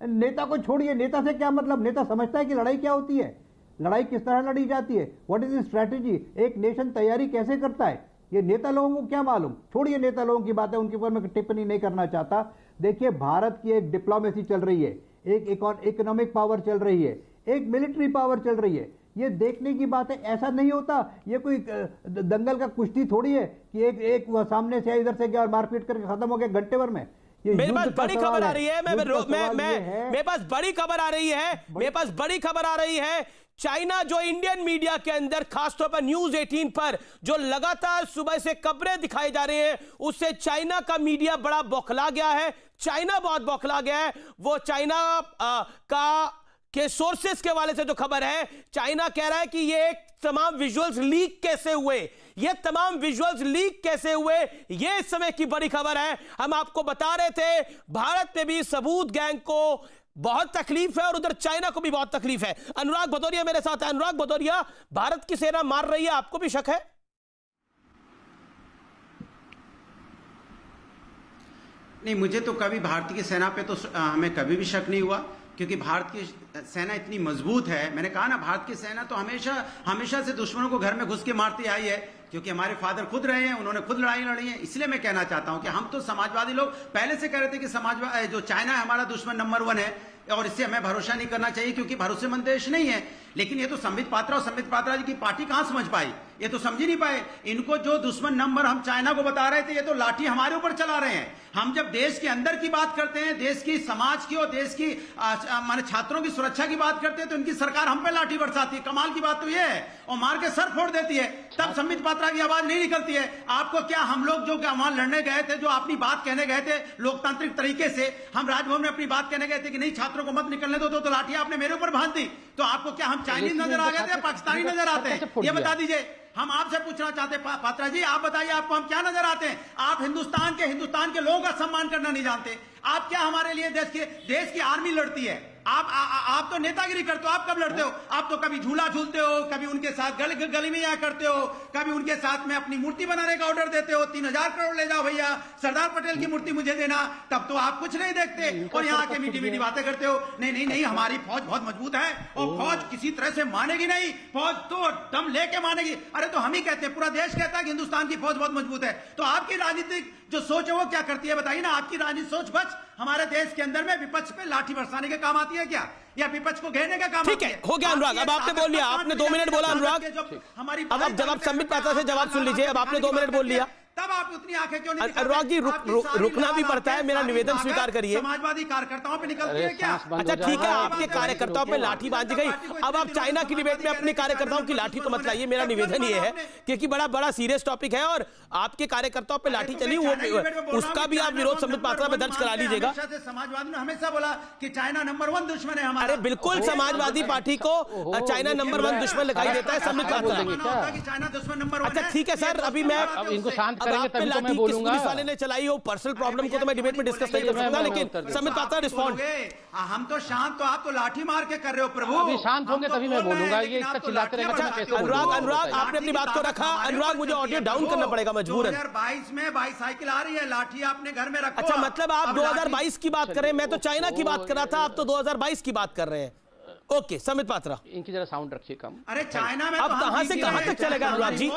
नेता को छोड़िए, नेता से क्या मतलब। नेता समझता है कि लड़ाई क्या होती है, लड़ाई किस तरह लड़ी जाती है, व्हाट इज स्ट्रैटेजी, एक नेशन तैयारी कैसे करता है, ये नेता लोगों को क्या मालूम। छोड़िए नेता लोगों की बातें, उनके ऊपर मैं टिप्पणी नहीं करना चाहता। देखिए, भारत की एक डिप्लोमेसी चल रही है, एक इकोनॉमिक पावर चल रही है, एक मिलिट्री पावर चल रही है। ये देखने की बात है, ऐसा नहीं होता। ये कोई दंगल का कुश्ती थोड़ी है कि एक सामने से इधर से गया और मारपीट करके खत्म हो गया घंटे भर में। मेरे पास बड़ी खबर आ रही है, मेरे पास बड़ी खबर आ रही है, मेरे पास बड़ी खबर आ रही है चाइना जो इंडियन मीडिया के अंदर खासतौर पर न्यूज 18 पर जो लगातार सुबह से खबरें दिखाई जा रही हैं, उससे चाइना का मीडिया बड़ा बौखला गया है। चाइना बहुत बौखला गया है। वो चाइना के सोर्सेस के वाले से जो खबर है, चाइना कह रहा है कि ये तमाम विजुअल्स लीक कैसे हुए, ये तमाम विजुअल्स लीक कैसे हुए, ये इस समय की बड़ी खबर है। हम आपको बता रहे थे भारत में भी सबूत गैंग को बहुत तकलीफ है और उधर चाइना को भी बहुत तकलीफ है। अनुराग भदौरिया मेरे साथ है। अनुराग भदौरिया, भारत की सेना मार रही है, आपको भी शक है? नहीं, मुझे तो कभी भारतीय सेना पे तो हमें कभी भी शक नहीं हुआ, क्योंकि भारत की सेना इतनी मजबूत है। मैंने कहा ना, भारत की सेना तो हमेशा से दुश्मनों को घर में घुस के मारती आई है, क्योंकि हमारे फादर खुद रहे हैं, उन्होंने खुद लड़ाई लड़ी है। इसलिए मैं कहना चाहता हूं कि हम तो समाजवादी लोग पहले से कह रहे थे कि जो चाइना है हमारा दुश्मन नंबर 1 है और इससे हमें भरोसा नहीं करना चाहिए, क्योंकि भरोसेमंद देश नहीं है। लेकिन ये तो संबित पात्रा और संबित पात्रा जी की पार्टी कहां समझ पाई, ये तो समझ ही नहीं पाए। इनको जो दुश्मन नंबर हम चाइना को बता रहे थे, ये तो लाठी हमारे ऊपर चला रहे हैं। हम जब देश के अंदर की बात करते हैं, देश की समाज की और देश की माने छात्रों की सुरक्षा की बात करते हैं, तो इनकी सरकार हम पे लाठी बरसाती है। कमाल की बात तो ये है, और मार के सर फोड़ देती है। तब संबित पात्रा की आवाज नहीं निकलती है। आपको क्या, हम लोग जो वहां लड़ने गए थे, जो अपनी बात कहने गए थे लोकतांत्रिक तरीके से, हम राजभवन में अपनी बात कहने गए थे कि नहीं छात्रों को मत निकलने दो, तो लाठी आपने मेरे ऊपर बांध दी। तो आपको क्या हम चाइनीज नजर आ गए थे, पाकिस्तानी नजर आते हैं? ये बता दीजिए। हम आपसे पूछना चाहते हैं पात्रा जी, आप बताइए आपको हम क्या नजर आते हैं? आप हिंदुस्तान के लोगों का सम्मान करना नहीं जानते। आप क्या हमारे लिए देश की आर्मी लड़ती है? आप तो नेतागिरी करते हो। आप कब लड़ते हो? आप तो कभी झूला झूलते हो, कभी उनके साथ गली में या करते हो, कभी उनके साथ में अपनी मूर्ति बनाने का ऑर्डर देते हो। 3000 करोड़ ले जाओ भैया, सरदार पटेल की मूर्ति मुझे देना। तब तो आप कुछ नहीं देखते और यहाँ के मीठी बातें करते हो। नहीं, हमारी फौज बहुत मजबूत है और फौज किसी तरह से मानेगी नहीं, फौज तो दम लेके मानेगी। अरे तो हम ही कहते हैं, पूरा देश कहता है कि हिंदुस्तान की फौज बहुत मजबूत है। तो आपकी राजनीतिक जो सोच है वो क्या करती है, बताइए ना। आपकी राजनीतिक सोच बस हमारे देश के अंदर में विपक्ष पे लाठी बरसाने के काम आती है क्या, या विपक्ष को घेरने का काम? ठीक है, हो गया अनुराग। अब आपने बोल लिया, आपने 2 मिनट बोला अनुराग। अब आप जवाब संबित पात्रा से जवाब सुन लीजिए। अब आपने 2 मिनट बोल लिया, तब आप उतनी आंखें क्यों नहीं? अनुराग जी रुकना भी पड़ता है, मेरा निवेदन स्वीकार करिए। समाजवादी कार्यकर्ताओं पे निकलती है क्या? अच्छा ठीक है, आपके कार्यकर्ताओं पे लाठी बांधी गई। अब आप चाइना की डिबेट में अपने कार्यकर्ताओं की लाठी तो मत लाइए, मेरा निवेदन ये है, क्योंकि बड़ा सीरियस टॉपिक है और आपके कार्यकर्ताओं पे लाठी चली, वो उसका भी आप विरोध संबित पात्रा में दर्ज करा लीजिएगा। समाजवादी ने हमेशा बोला कि चाइना नंबर 1 दुश्मन है हमारा। अरे बिल्कुल, समाजवादी पार्टी को चाइना नंबर 1 दुश्मन दिखाई देता है संबित पात्रा। चाइना दुश्मन नंबर 1। अच्छा ठीक है सर, अभी मैं इनको शांत करेंगे तभी तो मैं बोलूंगा। पुलिस वाले ने चलाई हो, पर्सनल प्रॉब्लम को तो मैं डिबेट में डिस्कस नहीं कर सकता, लेकिन संबित पात्रा रिस्पॉन्ड। हम तो शांत, तो आप तो लाठी मार के कर रहे हो प्रभु। अभी शांत होंगे तभी मैं बोलूंगा, ये इतना चिल्लाते रहेंगे। अनुराग आपने अपनी बात को रखा। अनुराग मुझे ऑडियो डाउन करना पड़ेगा मजबूरन। 2022 में बाईसाइकिल आ रही है, लाठी आपने घर में रखो। अच्छा मतलब आप 2022 की बात कर रहे हैं, मैं तो चाइना की बात कर रहा था, आप तो 2022 की बात कर रहे हैं। ओके संबित पात्रा, इनकी जरा साउंड रखिए कम। अरे चाइना में अब कहां से कहां तक चलेगा अनुराग जी?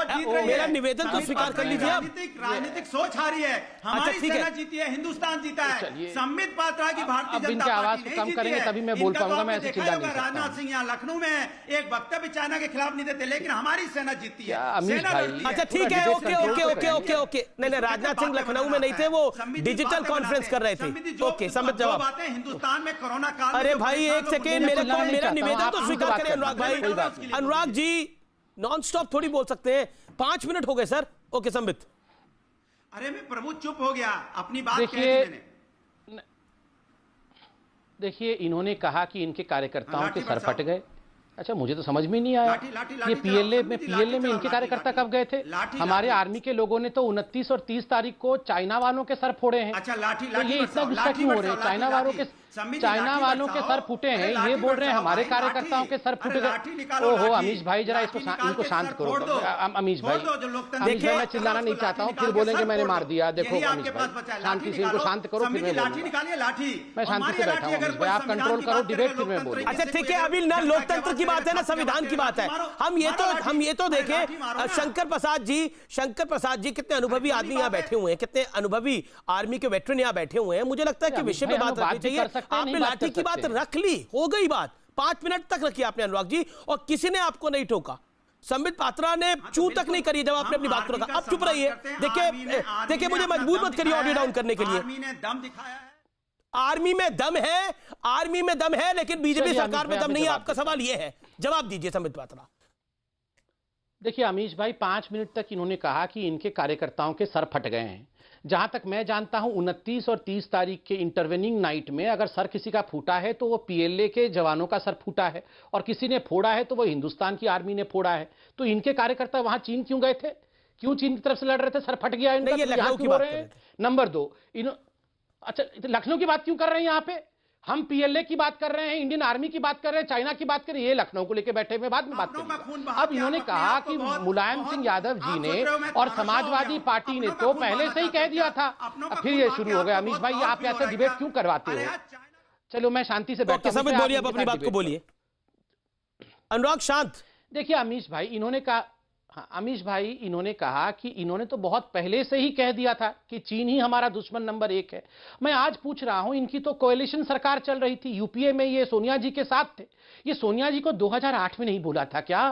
मेरा निवेदन तो स्वीकार कर लीजिए। अब राजनीतिक सोच हारी है, हमारी सेना जीती है, हिंदुस्तान जीता है। संबित पात्रा की भारतीय जनता पार्टी नहीं कम करेंगे तभी मैं बोल पाऊंगा। मैं ऐसे चिल्ला नहीं सकता। राजनाथ सिंह यहाँ लखनऊ में एक वक्तव्य चाइना के खिलाफ नहीं देते, लेकिन हमारी सेना जीतती है। अच्छा ठीक है, ओके। नहीं, राजनाथ सिंह लखनऊ में नहीं थे, वो डिजिटल कॉन्फ्रेंस कर रहे थे। ओके संबित जवाब। हिंदुस्तान में कोरोना काल। अरे भाई एक सेकेंड, मेरा निवेदन तो स्वीकार करें अनुराग भाई। अनुराग जी नॉन स्टॉप थोड़ी बोल सकते हैं, 5 मिनट हो गए सर। ओके संबित। अरे मैं प्रभु चुप हो गया, अपनी बात देखिए इन्होंने कहा कि इनके कार्यकर्ताओं के सर फट गए। अच्छा मुझे तो समझ में नहीं आया, ये पीएलए में इनके कार्यकर्ता कब गए थे? हमारे आर्मी के लोगों ने तो 29 और 30 तारीख को चाइना वालों के सर फोड़े हैं। अच्छा लाठी तो ये इतना गुस्सा क्यों हो रहे हैं? चाइना वालों के सर फूटे हैं, ये बोल रहे हैं हमारे कार्यकर्ताओं के सर फूट गए। ओहो अमीश भाई जरा इनको शांत करो। अमीश भाई मैं चिल्लाना नहीं चाहता हूँ, फिर बोलेंगे मैंने मार दिया। देखो अमीश भाई शांति से इनको शांत करो, फिर मैं शांति से बैठा हूँ। आप कंट्रोल करो डिबेट, फिर मैं बोलूँ। अच्छा ठीक है, अभी ना लोकतंत्र की बात है ना संविधान की बात है। हम ये तो देखें, शंकर प्रसाद जी कितने अनुभवी आदमी यहाँ बैठे हुए हैं, कितने अनुभवी आर्मी के वेटरन यहाँ बैठे हुए हैं। मुझे लगता है कि विषय पे बात रखनी चाहिए। आपने लाठी की बात रख ली, हो गई बात, 5 मिनट तक रखी आपने अनुराग जी, और किसी ने आपको नहीं टोका। संबित पात्रा ने चू तक नहीं करी जब आपने अपनी बात को रखा। अब चुप रहिए। देखिए मुझे मजबूर मत करिए ऑडियो डाउन करने के लिए। आर्मी में दम है, आर्मी में दम है, लेकिन बीजेपी सरकार में दम नहीं है। आपका सवाल यह है, जवाब दीजिए संबित पात्रा। देखिए अमीश भाई, 5 मिनट तक इन्होंने कहा कि इनके कार्यकर्ताओं के सर फट गए हैं। जहां तक मैं जानता हूं 29 और 30 तारीख के इंटरवेनिंग नाइट में अगर सर किसी का फूटा है तो वो पीएलए के जवानों का सर फूटा है, और किसी ने फोड़ा है तो वो हिंदुस्तान की आर्मी ने फोड़ा है। तो इनके कार्यकर्ता वहां चीन क्यों गए थे? क्यों चीन की तरफ से लड़ रहे थे? सर फट गया इनका, ये लखनऊ की बात कर रहे हैं। नंबर 2, अच्छा लखनऊ की बात क्यों कर रहे हैं? यहां पे हम पीएलए की बात कर रहे हैं, इंडियन आर्मी की बात कर रहे हैं, चाइना की बात कर रहे हैं, ये लखनऊ को लेकर बैठे हुए, बाद में बात करेंगे। अब इन्होंने कहा कि मुलायम सिंह यादव जी ने और समाजवादी पार्टी ने तो पहले से ही कह दिया था, फिर ये शुरू हो गया। अमीश भाई, आप ऐसे डिबेट क्यों करवाते हो? चलो मैं शांति से बैठता हूं। बोलिए, आप अपनी बात को बोलिए। अनुराग शांत। देखिए अमीश भाई, इन्होंने कहा, हाँ, अमीश भाई इन्होंने कहा कि इन्होंने तो बहुत पहले से ही कह दिया था कि चीन ही हमारा दुश्मन नंबर 1 है। मैं आज पूछ रहा हूं, इनकी तो कोएलिशन सरकार चल रही थी, यूपीए में ये सोनिया जी के साथ थे। ये सोनिया जी को 2008 में नहीं बोला था क्या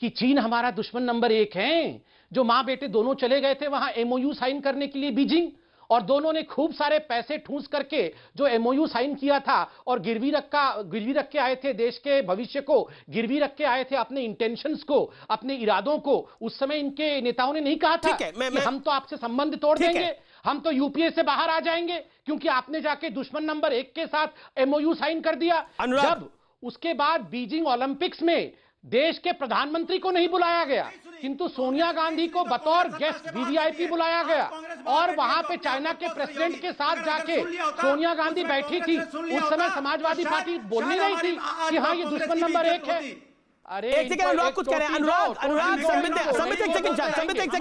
कि चीन हमारा दुश्मन नंबर 1 है? जो मां बेटे दोनों चले गए थे वहां एमओयू साइन करने के लिए बीजिंग, और दोनों ने खूब सारे पैसे ठूंस करके जो एमओयू साइन किया था और गिरवी रख के आए थे, देश के भविष्य को गिरवी रख के आए थे, अपने इंटेंशंस को, अपने इरादों को। उस समय इनके नेताओं ने नहीं कहा था कि हम तो आपसे संबंध तोड़ देंगे, हम तो यूपीए से बाहर आ जाएंगे, क्योंकि आपने जाके दुश्मन नंबर 1 के साथ एमओयू साइन कर दिया। जब उसके बाद बीजिंग ओलंपिक्स में देश के प्रधानमंत्री को नहीं बुलाया गया, किंतु सोनिया गांधी को बतौर गेस्ट वीवीआईपी बुलाया गया, और वहां पे चाइना के प्रेसिडेंट के साथ जाके सोनिया गांधी बैठी थी। उस समय समाजवादी पार्टी बोल नहीं रही थी कि हाँ ये दुश्मन नंबर 1 है। अरे एक सेकंड, अनुराग कुछ कह रहे हैं। अनुराग संबित एक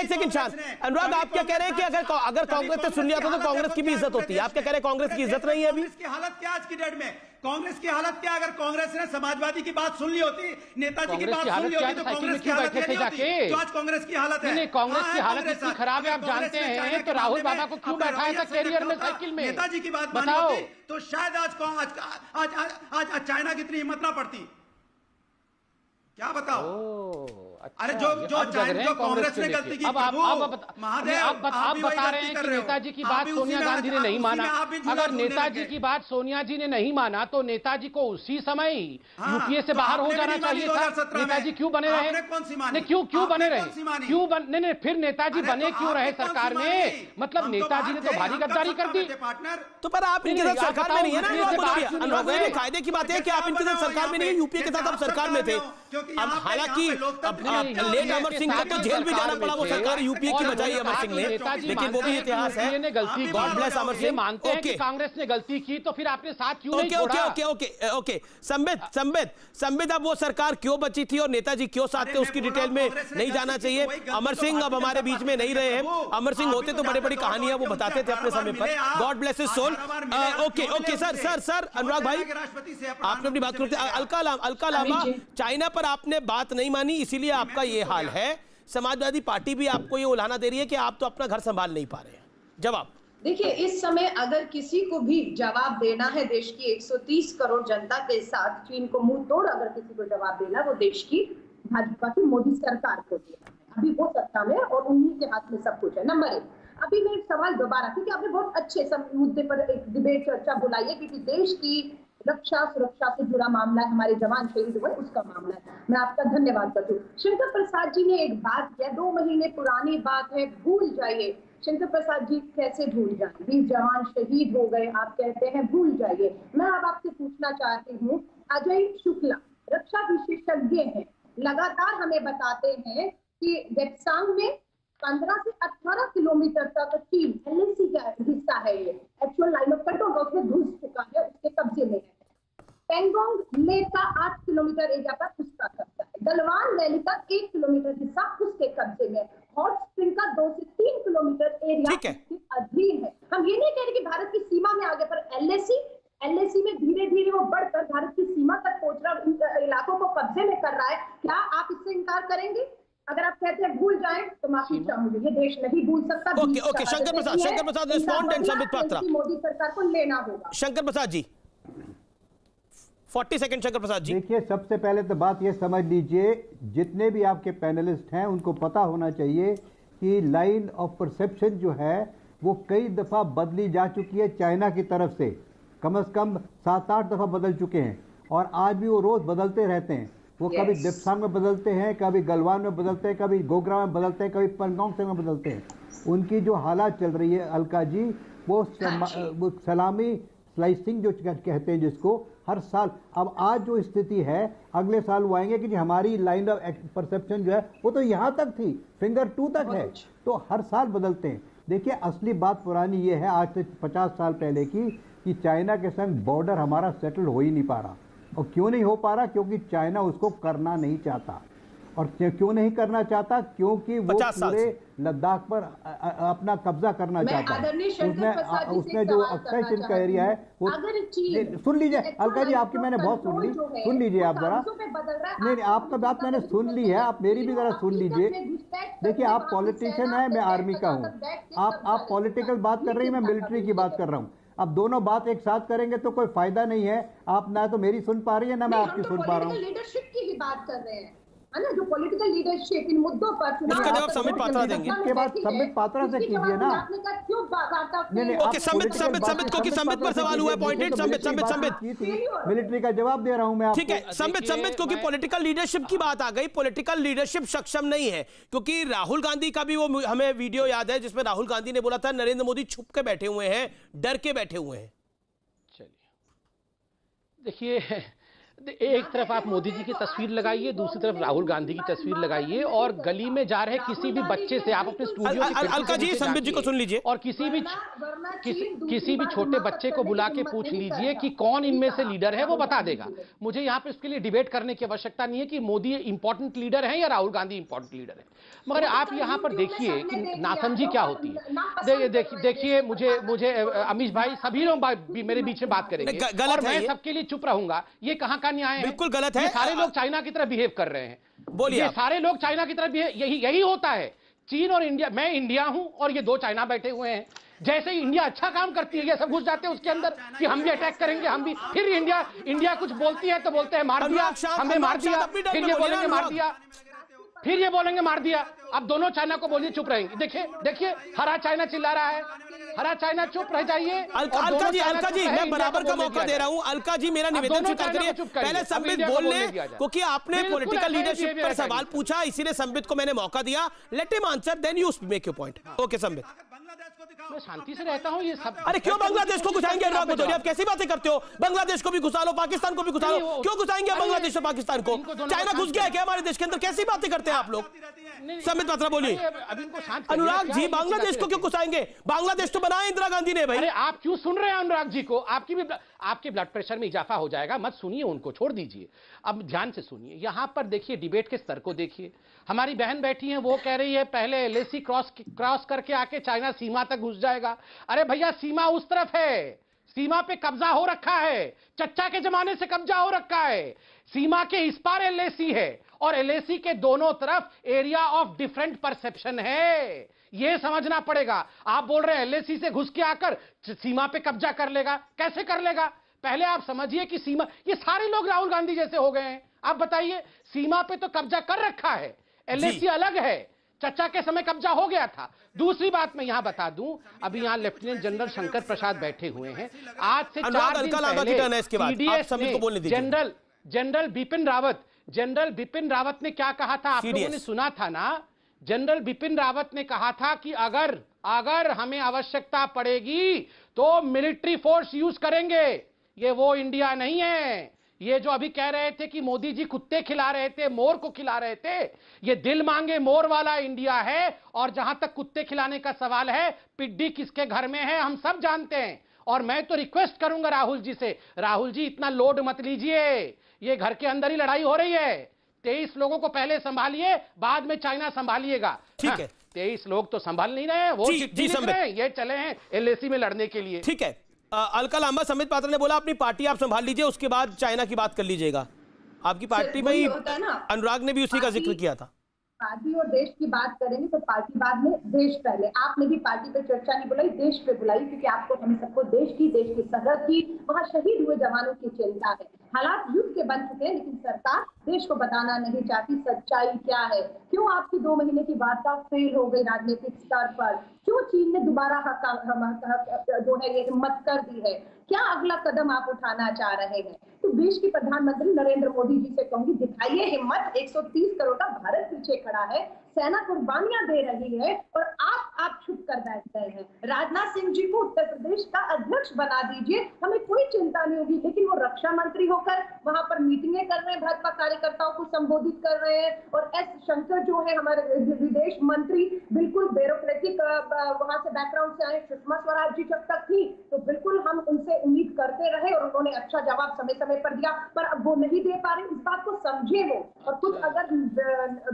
सेकंड शांत। अनुराग, आप क्या कह रहे हैं कि अगर कांग्रेस ने सुन लिया तो कांग्रेस की भी इज्जत होती है? आप क्या कह रहे हैं कांग्रेस की इज्जत नहीं है अभी? की हालत क्या आज की डेट में? कांग्रेस की हालत क्या? अगर कांग्रेस ने समाजवादी की बात सुन ली होती, नेताजी की बात सुन ली होती, तो कांग्रेस की हालत क्या होती? तो आज कांग्रेस की हालत है। नहीं, कांग्रेस की हालत इतनी खराब है, आप जानते हैं, तो राहुल बाबा को क्यों बैठाया था कैरियर में साइकिल में? नेताजी की बात मानी होती तो शायद आज चाइना की इतनी हिम्मत ना पड़ती। क्या बताओ? अरे जो कांग्रेस ने गलती की, अब आप बता रहे हैं कि नेताजी की बात सोनिया गांधी ने नहीं माना। अगर नेताजी की बात सोनिया जी ने नहीं माना तो नेताजी को उसी समय यूपीए से बाहर हो जाना चाहिए था। नेताजी क्यों बने रहे? क्यों बने रहे? नहीं, फिर नेताजी बने क्यों रहे सरकार में? मतलब नेताजी ने तो भारी गद्दारी कर दी। तो पर आप इनके साथ सरकार में नहीं है ना? अनुराग, कायदे की बात है कि आप इनके साथ सरकार में नहीं है, यूपीए के साथ आप सरकार में थे। अब हालांकि लेट अमर सिंह को तो जेल भी जाना पड़ा, वो सरकार यूपीए की बचाई अमर सिंह ने, लेकिन वो भी इतिहास है। गलती, गॉड ब्लेस अमर सिंह। मानते हैं कि कांग्रेस ने गलती की, तो फिर आपने साथ क्यों नहीं छोड़ा? ओके संबित, अब वो सरकार क्यों बची थी और नेताजी क्यों साथ थे, उसकी डिटेल में नहीं जाना चाहिए। अमर सिंह अब हमारे बीच में नहीं रहे हैं। अमर सिंह होते तो बड़ी बड़ी कहानियां वो बताते थे अपने समय पर। God bless his soul. Okay sir Anurag भाई, आपने अपनी बात करते। अलका लामा, चाइना पर आपने बात नहीं मानी, इसीलिए आपका ये हाल है। समाजवादी पार्टी भी आपको ये उलाहना दे रही है कि आप तो अपना घर संभाल नहीं पा रहे हैं। जवाब देखिए, इस समय अगर किसी को भी जवाब देना है देश की 130 करोड़ जनता के साथ, चीन को मुंह तोड़ अगर किसी को जवाब देना, वो देश की भाजपा की मोदी सरकार को देना है। अभी वो सत्ता में और उन्हीं के हाथ में सब कुछ है। नंबर 1, अभी मैं एक सवाल दोबारा, क्योंकि आपने बहुत अच्छे मुद्दे पर एक डिबेट चर्चा बुलाई है, क्योंकि देश की रक्षा सुरक्षा से जुड़ा मामला है, हमारे जवान शहीद हुए उसका मामला है। मैं आपका धन्यवाद करती हूँ। शंकर प्रसाद जी ने एक बात किया, 2 महीने पुरानी बात है, भूल जाइए। शंकर प्रसाद जी कैसे भूल जाए? 20 जवान शहीद हो गए, आप कहते हैं भूल जाइए। मैं अब आपसे पूछना चाहती हूँ, अजय शुक्ला रक्षा विशेषज्ञ हैं, लगातार हमें बताते हैं कि देप्सांग में 15 से 18 किलोमीटर तक चीन एलएसी का हिस्सा है, ये एक्चुअल लाइन ऑफ कंट्रोल उसमें घुस चुका है, उसके कब्जे में है। पेंगोंग लेक का 8 किलोमीटर एरिया पर उसका कब्जा है। गलवान वैली का 1 किलोमीटर हिस्सा उसके कब्जे में। हॉट स्प्रिंग का 2 से 3 किलोमीटर एरिया उसके अधीन है। हम ये नहीं कह रहे कि भारत की सीमा में आगे, पर एलएसी में धीरे धीरे वो बढ़कर भारत की सीमा तक पहुंच रहा, इलाकों को कब्जे में कर रहा है। क्या आप इससे इनकार करेंगे? अगर आप कहते हैं भूल जाएं तो माफी चाहूंगी, ये देश नहीं भूल सकता। ओके शंकर प्रसाद रिस्पोंडेंट संबित पात्रा, मोदी सरकार को लेना होगा। शंकर प्रसाद जी 40 सेकंड। शंकर प्रसाद जी, देखिए, सबसे पहले तो बात ये समझ लीजिए, जितने भी आपके पैनलिस्ट हैं उनको पता होना चाहिए कि लाइन ऑफ परसेप्शन जो है वो कई दफ़ा बदली जा चुकी है चाइना की तरफ से, कम से कम 7-8 दफ़ा बदल चुके हैं, और आज भी वो रोज़ बदलते रहते हैं। वो कभी दिप्सांग में बदलते हैं, कभी गलवान में बदलते हैं, कभी गोग्रा में बदलते हैं, कभी पंगोंग से में बदलते हैं। उनकी जो हालात चल रही है अलका जी, वो सलामी स्लाइसिंग जो कहते हैं जिसको, हर साल, अब आज जो स्थिति है अगले साल वो आएंगे कि जी हमारी लाइन ऑफ परसेप्शन जो है वो तो यहाँ तक थी, फिंगर 2 तक है, तो हर साल बदलते हैं। देखिए असली बात पुरानी ये है आज से 50 साल पहले की, कि चाइना के संग बॉर्डर हमारा सेटल हो ही नहीं पा रहा। और क्यों नहीं हो पा रहा? क्योंकि चाइना उसको करना नहीं चाहता। और क्यों नहीं करना चाहता? क्योंकि वो पूरे लद्दाख पर अपना कब्जा करना चाहता है। उसने जो अक्षय चिन्ह का एरिया है वो, सुन लीजिए अलका जी, आपकी मैंने बहुत सुन लीजिए आप जरा, नहीं आपका बात मैंने सुन ली है, आप मेरी भी जरा सुन लीजिए। देखिए आप पॉलिटिशियन है, मैं आर्मी का हूँ, आप पॉलिटिकल बात कर रही है, मैं मिलिट्री की बात कर रहा हूँ। अब दोनों बात एक साथ करेंगे तो कोई फायदा नहीं है। आप ना तो मेरी सुन पा रही है ना मैं आपकी सुन पा रहा हूँ। लीडरशिप की ही बात कर रहे हैं, है ना, जो पॉलिटिकल लीडरशिप इन मुद्दों पर इसका जवाब संबित पात्रा देंगे। इसके बाद संबित पात्रा से कीजिए ना। नहीं ओके, संबित को कि संबित पर सवाल हुआ है, पॉइंटेड संबित मिलिट्री का जवाब दे रहा हूं मैं आपको। ठीक है संबित को कि पॉलिटिकल लीडरशिप की बात आ गई, पॉलिटिकल लीडरशिप सक्षम नहीं है, क्योंकि राहुल गांधी का भी वो हमें वीडियो याद है जिसमें राहुल गांधी ने बोला था नरेंद्र मोदी छुप के बैठे हुए हैं, डर के बैठे हुए हैं। चलिए देखिए, एक तरफ आप मोदी जी की तस्वीर लगाइए, दूसरी तरफ राहुल गांधी की तस्वीर लगाइए, और गली में जा रहे किसी भी बच्चे से आप अपने स्टूडियो अलका जी संबित जी को सुन लीजिए, और किसी भी छोटे बच्चे को बुला के पूछ लीजिए कि कौन इनमें से लीडर है, वो बता देगा। मुझे यहाँ पे इसके लिए डिबेट करने की आवश्यकता नहीं है कि मोदी इंपॉर्टेंट लीडर है या राहुल गांधी इंपॉर्टेंट लीडर है, मगर आप यहाँ पर देखिए कि नासमझी क्या होती है। देखिए मुझे अमीश भाई सभी लोग मेरे बीच में बात करेंगे और मैं सबके लिए चुप रहूंगा, ये कहाँ का न्याय है? बिल्कुल गलत है। सारे लोग चाइना की तरह बिहेव कर रहे हैं। बोलिए, सारे लोग चाइना की तरह बिहेव, यही होता है। चीन और इंडिया, मैं इंडिया हूं और ये 2 चाइना बैठे हुए हैं। जैसे ही इंडिया अच्छा काम करती है ये सब घुस जाते हैं उसके अंदर कि हम भी अटैक करेंगे, हम भी। फिर इंडिया कुछ बोलती है तो बोलते हैं मार दिया, हमें मार दिया, फिर ये बोलेंगे मार दिया, फिर ये बोलेंगे मार दिया। अब दोनों चाइना को बोलिए चुप रहेंगे। देखिए हरा चाइना चिल्ला रहा है, हरा चाइना चुप रह जाइए। अलका जी मैं बराबर का मौका दे रहा हूं। अलका जी मेरा निवेदन स्वीकार करिए, पहले संबित बोल ले, क्योंकि आपने पॉलिटिकल लीडरशिप पर सवाल पूछा, इसीलिए संबित को मैंने मौका दिया। Let him answer, then you make your point. Okay Sambit. मैं शांति से रहता हूं, ये सब। अरे क्यों बांग्लादेश को घुसाएंगे? अनुराग भदौरिया आप कैसी बातें करते हो? बांग्लादेश को भी घुसा लो, पाकिस्तान को भी घुसा लो, क्यों घुसाएंगे बांग्लादेश और पाकिस्तान को? चाइना घुस गया है क्या हमारे देश के अंदर? कैसी बातें करते हैं आप लोग? संबित पात्रा बोलिए। अनुराग जी बांग्लादेश को क्यों घुसाएंगे? बांग्लादेश तो बनाया इंदिरा गांधी ने भाई। अरे आप क्यों सुन रहे हैं अनुराग जी को? आपके ब्लड प्रेशर में इजाफा हो जाएगा, मत सुनिए उनको, छोड़ दीजिए। अब ध्यान से सुनिए, यहां पर देखिए डिबेट के स्तर को देखिए। हमारी बहन बैठी है, वो कह रही है पहले एलएसी क्रॉस करके आके चाइना सीमा तक घुस जाएगा। अरे भैया सीमा उस तरफ है, सीमा पे कब्जा हो रखा है, चच्चा के जमाने से कब्जा हो रखा है। सीमा के इस पार एलएसी है और एलएसी के दोनों तरफ एरिया ऑफ डिफरेंट परसेप्शन है, यह समझना पड़ेगा। आप बोल रहे हैं एलएसी से घुस के आकर सीमा पे कब्जा कर लेगा, कैसे कर लेगा? पहले आप समझिए कि सीमा, ये सारे लोग राहुल गांधी जैसे हो गए हैं। आप बताइए, सीमा पे तो कब्जा कर रखा है, एलएसी अलग है, चच्चा के समय कब्जा हो गया था। दूसरी बात मैं यहां बता दूं, अभी यहां लेफ्टिनेंट जनरल शंकर प्रसाद बैठे हुए हैं। आज से 4 दिन पहले जनरल बिपिन रावत ने क्या कहा था? आप लोगों ने सुना था ना? जनरल बिपिन रावत ने कहा था कि अगर हमें आवश्यकता पड़ेगी तो मिलिट्री फोर्स यूज करेंगे। ये वो इंडिया नहीं है। ये जो अभी कह रहे थे कि मोदी जी कुत्ते खिला रहे थे, मोर को खिला रहे थे, ये दिल मांगे मोर वाला इंडिया है। और जहां तक कुत्ते खिलाने का सवाल है, पिड्डी किसके घर में है हम सब जानते हैं। और मैं तो रिक्वेस्ट करूंगा राहुल जी से, राहुल जी इतना लोड मत लीजिए, ये घर के अंदर ही लड़ाई हो रही है। 23 लोगों को पहले संभालिए, बाद में चाइना संभालिएगा। ठीक है, 23 लोग तो संभाल नहीं रहे हैं, वो चिट्ठी लिख रहे हैं, ये चले हैं एलएसी में लड़ने के लिए। ठीक है, अलका लांबा, संबित पात्रा ने बोला अपनी पार्टी आप संभाल लीजिए, उसके बाद चाइना की बात कर लीजिएगा। आपकी पार्टी में ही अनुराग ने भी उसी का जिक्र किया था। पार्टी और देश की बात करेंगे तो पार्टी बाद में, देश पहले। आपने भी पार्टी पे चर्चा नहीं बुलाई, देश पे बुलाई, क्योंकि आपको, हमें सबको देश की सरहद की, वहां शहीद हुए जवानों की चिंता है। हालात युद्ध के बन चुके हैं, लेकिन सरकार देश को बताना नहीं चाहती सच्चाई क्या है। क्यों आपकी 2 महीने की वार्ता फेल हो गई राजनीतिक स्तर पर? क्यों चीन ने दोबारा जो है ये हिम्मत कर दी है? क्या अगला कदम आप उठाना चाह रहे हैं? तो देश के प्रधानमंत्री नरेंद्र मोदी जी से कहूंगी, दिखाइए हिम्मत। 130 करोड़ का भारत पीछे खड़ा है, सेना कुर्बानियां दे रही है और आप छुप कर बैठ गए हैं। राजनाथ सिंह जी को उत्तर प्रदेश का अध्यक्ष बना दीजिए, हमें कोई चिंता नहीं होगी। लेकिन वो रक्षा मंत्री होकर वहां पर मीटिंगें कर रहे हैं, भाजपा कार्यकर्ताओं को संबोधित कर रहे हैं। और एस शंकर जो है हमारे विदेश मंत्री, बिल्कुल ब्यूरोक्रेटिक वहां से बैकग्राउंड से आए। सुषमा स्वराज जी जब तक थी तो बिल्कुल हम उनसे उम्मीद करते रहे और उन्होंने अच्छा जवाब समय समय पर दिया, पर अब वो नहीं दे पा रहे। इस बात को समझे वो, और कुछ अगर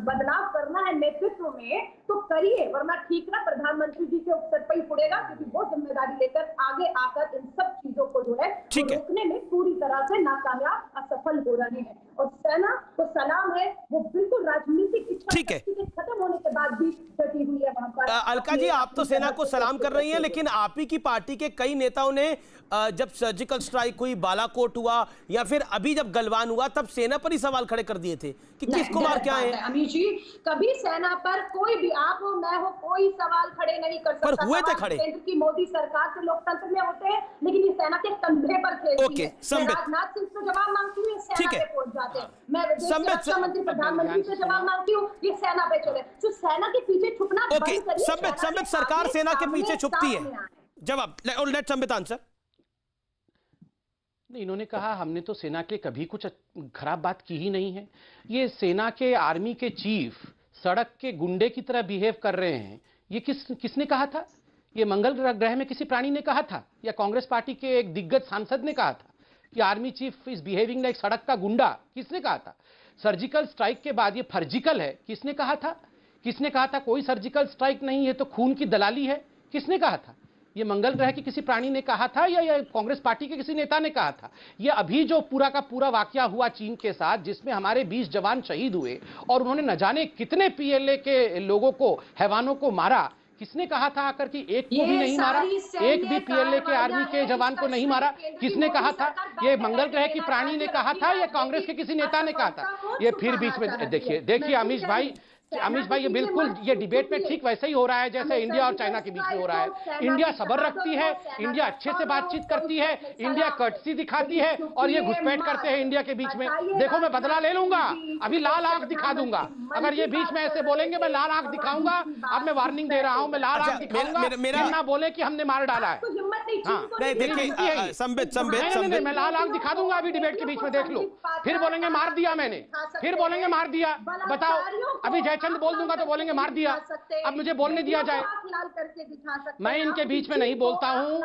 बदलाव करना है नेतृत्व में तो करिए, वरना ठीक ना प्रधानमंत्री जी के ऊपर पर ही पड़ेगा, क्योंकि वो जिम्मेदारी लेकर आगे आकर इन सब चीजों को जो है रोकने में पूरी तरह से नाकामयाब, असफल हो रहे हैं। और सेना को सलाम है, वो बिल्कुल राजनीतिक इच्छा खत्म होने के बाद भी डटी हुई है वहां पर। अलका जी, आप तो सेना को सलाम कर रही हैं, लेकिन आप ही की पार्टी के कई नेताओं ने जब सर्जिकल स्ट्राइक हुई, बालाकोट हुआ या फिर अभी जब गलवान हुआ, तब सेना पर ही सवाल खड़े कर दिए थे कि किसको मार क्या है। अमित जी, कभी सेना पर कोई भी, आप हो मैं हो, कोई सवाल खड़े नहीं कर सकता। पर हुए थे खड़े। केंद्र की मोदी सरकार के लोकतंत्र में होते हैं, लेकिन ये सेना के कंधे पर खेलती है। राजनाथ सिंह से जवाब मांगती है, सेना पे पहुंच जाते हैं। मैं रक्षा मंत्री प्रधानमंत्री से जवाब मांगती हूँ, ये सेना पे चले। तो सेना के पीछे छुपना बंद करिए। संबित, सरकार सेना के पीछे छुपती है। जवाब लेट संबित आंसर। नहीं, इन्होंने कहा हमने तो सेना के कभी कुछ खराब बात की ही नहीं है। ये सेना के, आर्मी के चीफ सड़क के गुंडे की तरह बिहेव कर रहे हैं, ये किसने कहा था? ये मंगल ग्रह में किसी प्राणी ने कहा था, या कांग्रेस पार्टी के एक दिग्गज सांसद ने कहा था कि army chief is behaving like सड़क का गुंडा? किसने कहा था? सर्जिकल स्ट्राइक के बाद ये फर्जिकल है, किसने कहा था? किसने कहा था कोई सर्जिकल स्ट्राइक नहीं है तो खून की दलाली है? किसने कहा था? ये मंगल ग्रह के किसी प्राणी ने कहा था या कांग्रेस पार्टी के किसी नेता ने कहा था? ये अभी जो पूरा का पूरा वाकया हुआ चीन के साथ, जिसमें हमारे 20 जवान शहीद हुए और उन्होंने न जाने कितने पीएलए के लोगों को, हैवानों को मारा, किसने कहा था आकर कि एक को भी नहीं मारा? एक भी पीएलए के आर्मी के जवान को नहीं मारा? किसने कहा था? ये मंगल ग्रह की प्राणी ने कहा था या कांग्रेस के किसी नेता ने कहा था? ये फिर बीच में देखिए अमीश भाई, ये बिल्कुल ये डिबेट में ठीक वैसे ही हो रहा है जैसे इंडिया और चाइना के बीच में हो रहा है। इंडिया सब्र रखती है, इंडिया अच्छे से बातचीत करती है, इंडिया कर्टसी दिखाती है, और ये घुसपैठ करते हैं इंडिया के बीच में। देखो मैं बदला ले लूंगा, अभी लाल आंख दिखा दूंगा। अगर ये बीच में ऐसे बोलेंगे मैं लाल आंख दिखाऊंगा। अब मैं वार्निंग दे रहा हूं, मैं लाल आंख दिखाऊंगा। मेरा ना बोले कि हमने मार डाला है। देखिए संबित, मैं लाल आंख दिखा दूंगा अभी डिबेट के बीच में, देख लो। फिर बोलेंगे मार दिया मैंने, फिर बोलेंगे मार दिया। बताओ, अभी जयचंद बोल दूंगा तो बोलेंगे मार दिया। अब मुझे बोलने दिया जाए। मैं इनके बीच में नहीं बोलता हूं,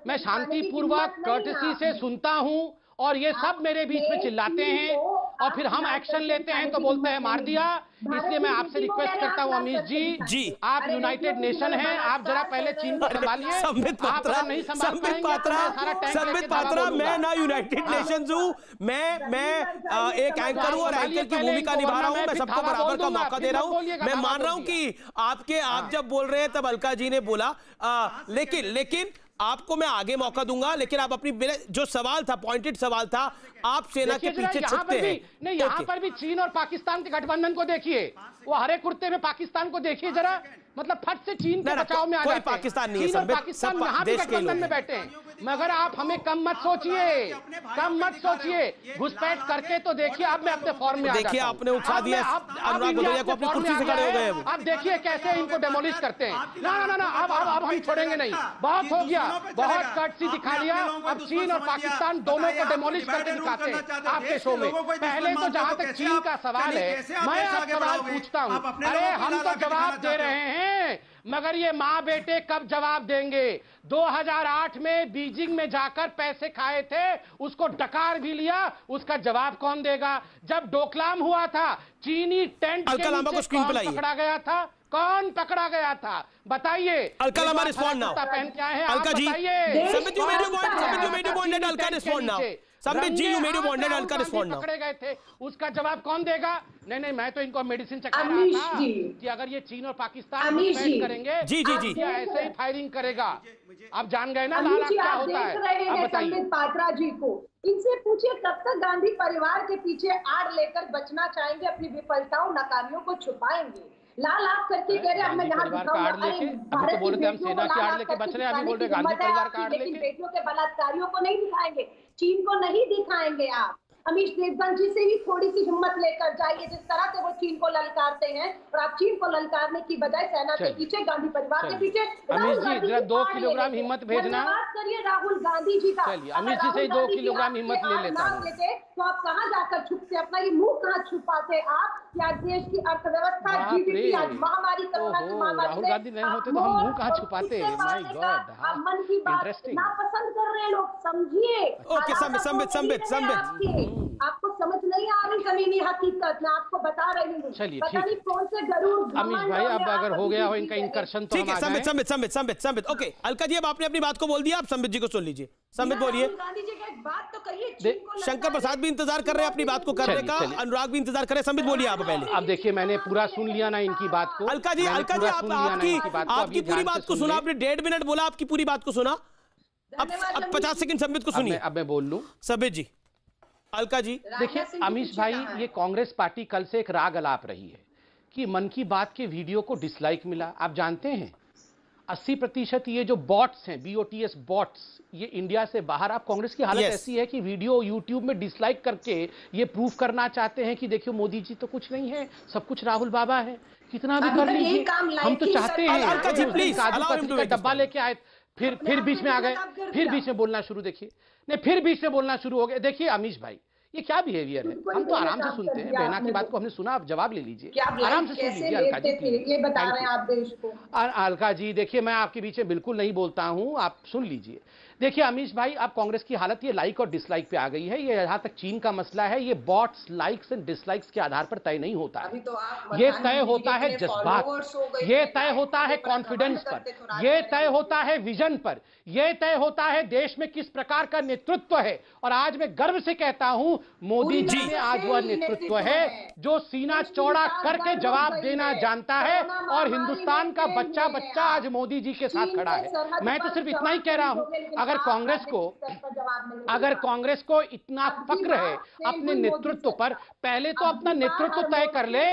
मैं शांतिपूर्वक कर्टसी से सुनता हूं, और ये सब मेरे बीच में चिल्लाते हैं और फिर हम एक्शन लेते हैं तो बोलते हैं मार दिया। इसलिए मैं आपसे रिक्वेस्ट करता हूं अमीश जी, आप यूनाइटेड नेशन हैं, आप जरा पहले चीन को संभालिए। संबित पात्रा, मैं ना यूनाइटेड नेशंस हूं, मैं एक एंकर हूं और एंकर की भूमिका निभा रहा हूं। मैं सबको बराबर का मौका दे रहा हूं। मैं मान रहा हूं कि आप जब बोल रहे हैं तब अलका जी ने बोला, लेकिन आपको मैं आगे मौका दूंगा। लेकिन आप अपनी, जो सवाल था, पॉइंटेड सवाल था, आप सेना के पीछे छुपते हैं। नहीं, यहाँ पर भी चीन और पाकिस्तान के गठबंधन को देखिए, वो हरे कुर्ते में पाकिस्तान को देखिए जरा, मतलब फट से चीन के बचाव में आ जाते हैं। कोई पाकिस्तान नहीं है, चीन और पाकिस्तान यहाँ भी गठबंधन में बैठे हैं। मगर आप हमें कम मत सोचिए, घुसपैठ करके तो देखिए। अब मैं अपने फॉर्म में आ जाता हूं। देखिए आपने उठा दिया अनुराग भदौरिया को, अपनी कुर्सी से खड़े हो गए। अब देखिए कैसे इनको डेमोलिश करते हैं। ना, अब हम छोड़ेंगे नहीं, बहुत हो गया, बहुत कर्टसी दिखा लिया। अब चीन और पाकिस्तान दोनों को डेमोलिश करके दिखाते हैं आपके शो में। पहले तो जहां तक चीन का सवाल है, मैं आप सवाल पूछता हूं। अरे हम तो जवाब दे रहे हैं, मगर ये माँ बेटे कब जवाब देंगे? 2008 में बीजिंग में जाकर पैसे खाए थे, उसको डकार भी लिया, उसका जवाब कौन देगा? जब डोकलाम हुआ था, चीनी टेंट के नीचे कौन पकड़ा गया था? कौन पकड़ा गया था? बताइए। Alka respond now. पहन क्या है Alka ji, Sambit you made your point, Alka respond now. Sambit ji, you made your point, Rahul Alka Gandhi respond now. पकड़े गए थे, उसका जवाब कौन देगा? नहीं, मैं तो इनको मेडिसिन चखा रहा अमीश था जी। कि अगर ये चीन और पाकिस्तान अमीश घुसपैठ जी। करेंगे, जी, जी, जी। इंडिया ऐसे ही फायरिंग करेगा। आप जान गए ना अमीश लाला जी, क्या आप होता है? देख रहे अब हैं बताइए। संबित पात्रा जी को, इनसे पूछिए कब तक गांधी परिवार के पीछे आड़ लेकर बचना चाहेंगे, अपनी विफलताओं नाकामियों को छुपाएंगे। लाल आग करके कह रहे अब मैं गांधी यहाँ परिवार का आड़ लेके, अभी तो बोल रहे थे हम सेना की आड़ लेके बच रहे हैं, अभी बोल रहे हैं गांधी परिवार का आड़ लेकिन लेके। बेटियों के बलात्कारियों को नहीं दिखाएंगे, चीन को नहीं दिखाएंगे आप। अमीश देवगन जी से भी थोड़ी सी हिम्मत लेकर जाइए, जिस तरह से वो चीन को ललकारते हैं, और आप चीन को ललकारने की बजाय सेना के पीछे, गांधी परिवार के पीछे अमीश जी, जरा 2 किलोग्राम हिम्मत भेजना। बात करिए राहुल गांधी जी का। चलिए, अमीश जी से ही 2 किलोग्राम हिम्मत ले लेता हूँ। तो आप कहाँ जाकर छुपते, अपना ये मुंह कहाँ छुपाते आप? क्या देश की अर्थव्यवस्था, बाप जीडीपी रे। आज महामारी कोरोना की ओहो, महामारी राहुल से गांधी नहीं आप होते तो हम मुंह कहाँ और छुपाते? उससे माय पाने गॉड, का हाँ, आप मन की बात इंटरेस्टिंग। नापसंद कर रहे हैं लोग, समझिए। ओके, संबित। आपको समझ नहीं आ रही जमीनी हकीकत, मैं आपको बता रही हूँ। चलिए, पता ठीक नहीं कौन से गरुड़ अमीश भाई, अब अगर हो गया हो इनका इंकर्शन तो ठीक है, हम आ जाएं। संबित। ओके, अलका जी, अब आपने अपनी बात को बोल दिया, आप संबित जी को सुन लीजिए। संबित बोलिए। राहुल गांधी जी का एक बात तो कहिए, चीन को शंकर प्रसाद भी इंतजार कर रहे हैं अपनी बात को करने का, चलिए। अनुराग भी इंतजार कर रहे हैं। संबित बोलिए आप पहले। अब देखिए, मैंने पूरा सुन लिया ना इनकी बात को। अलका जी, मैंने आप पूरा सुन लिया ना इनकी बात को, आपकी अभी पूरी ध्यान से बात को सुन सुना, ले। आपने 1.5 मिनट बोला, आपकी पूरी बात को सुना। अब 50 सेकंड संबित को सुनिए। अब मैं बोल लूं। संबित जी, अलका जी। देखिए अमीश भाई, ये कांग्रेस पार्टी कल से एक राग अलाप रही है कि मन की बात के वीडियो को डिसलाइक मिला। आप जानते हैं 80% ये जो बॉट्स हैं, BOTS बॉट्स, ये इंडिया से बाहर। आप कांग्रेस की हालत Yes. ऐसी है कि वीडियो यूट्यूब में डिसलाइक करके ये प्रूफ करना चाहते हैं कि देखियो मोदी जी तो कुछ नहीं है, सब कुछ राहुल बाबा है। कितना भी कर लीजिए, हम तो चाहते हैं। अलका जी, please, काजू allow him to कतली का make his डब्बा लेके आए, फिर बीच में आ गए, फिर बीच में बोलना शुरू। देखिए नहीं, फिर बीच में बोलना शुरू हो गए। देखिए अमीश भाई, ये क्या बिहेवियर है? हम तो आराम से सुनते हैं। बहना की बात को हमने सुना, आप जवाब ले लीजिए, आराम से सुन लीजिए। अलका जी, ये बता रहे हैं आप देश को। अलका जी देखिए, मैं आपके बीच में बिल्कुल नहीं बोलता हूं, आप सुन लीजिए। देखिए अमीश भाई, अब कांग्रेस की हालत ये लाइक और डिसलाइक पे आ गई है। ये जहां तक चीन का मसला है, ये बॉट्स, लाइक्स एंड डिसलाइक्स के आधार पर तय नहीं होता है। ये तय होता है जज्बात, ये तय होता है कॉन्फिडेंस पर, ये तय होता है विजन पर, ये तय होता है देश में किस प्रकार का नेतृत्व है। और आज मैं गर्व से कहता हूं, मोदी जी में आज वह नेतृत्व है जो सीना चौड़ा करके जवाब देना जानता है। और हिंदुस्तान का बच्चा बच्चा आज मोदी जी के साथ खड़ा है। मैं तो सिर्फ इतना ही कह रहा हूं, अगर कांग्रेस को इतना फक्र है अपने नेतृत्व पर, पहले तो अपना नेतृत्व तय कर ले।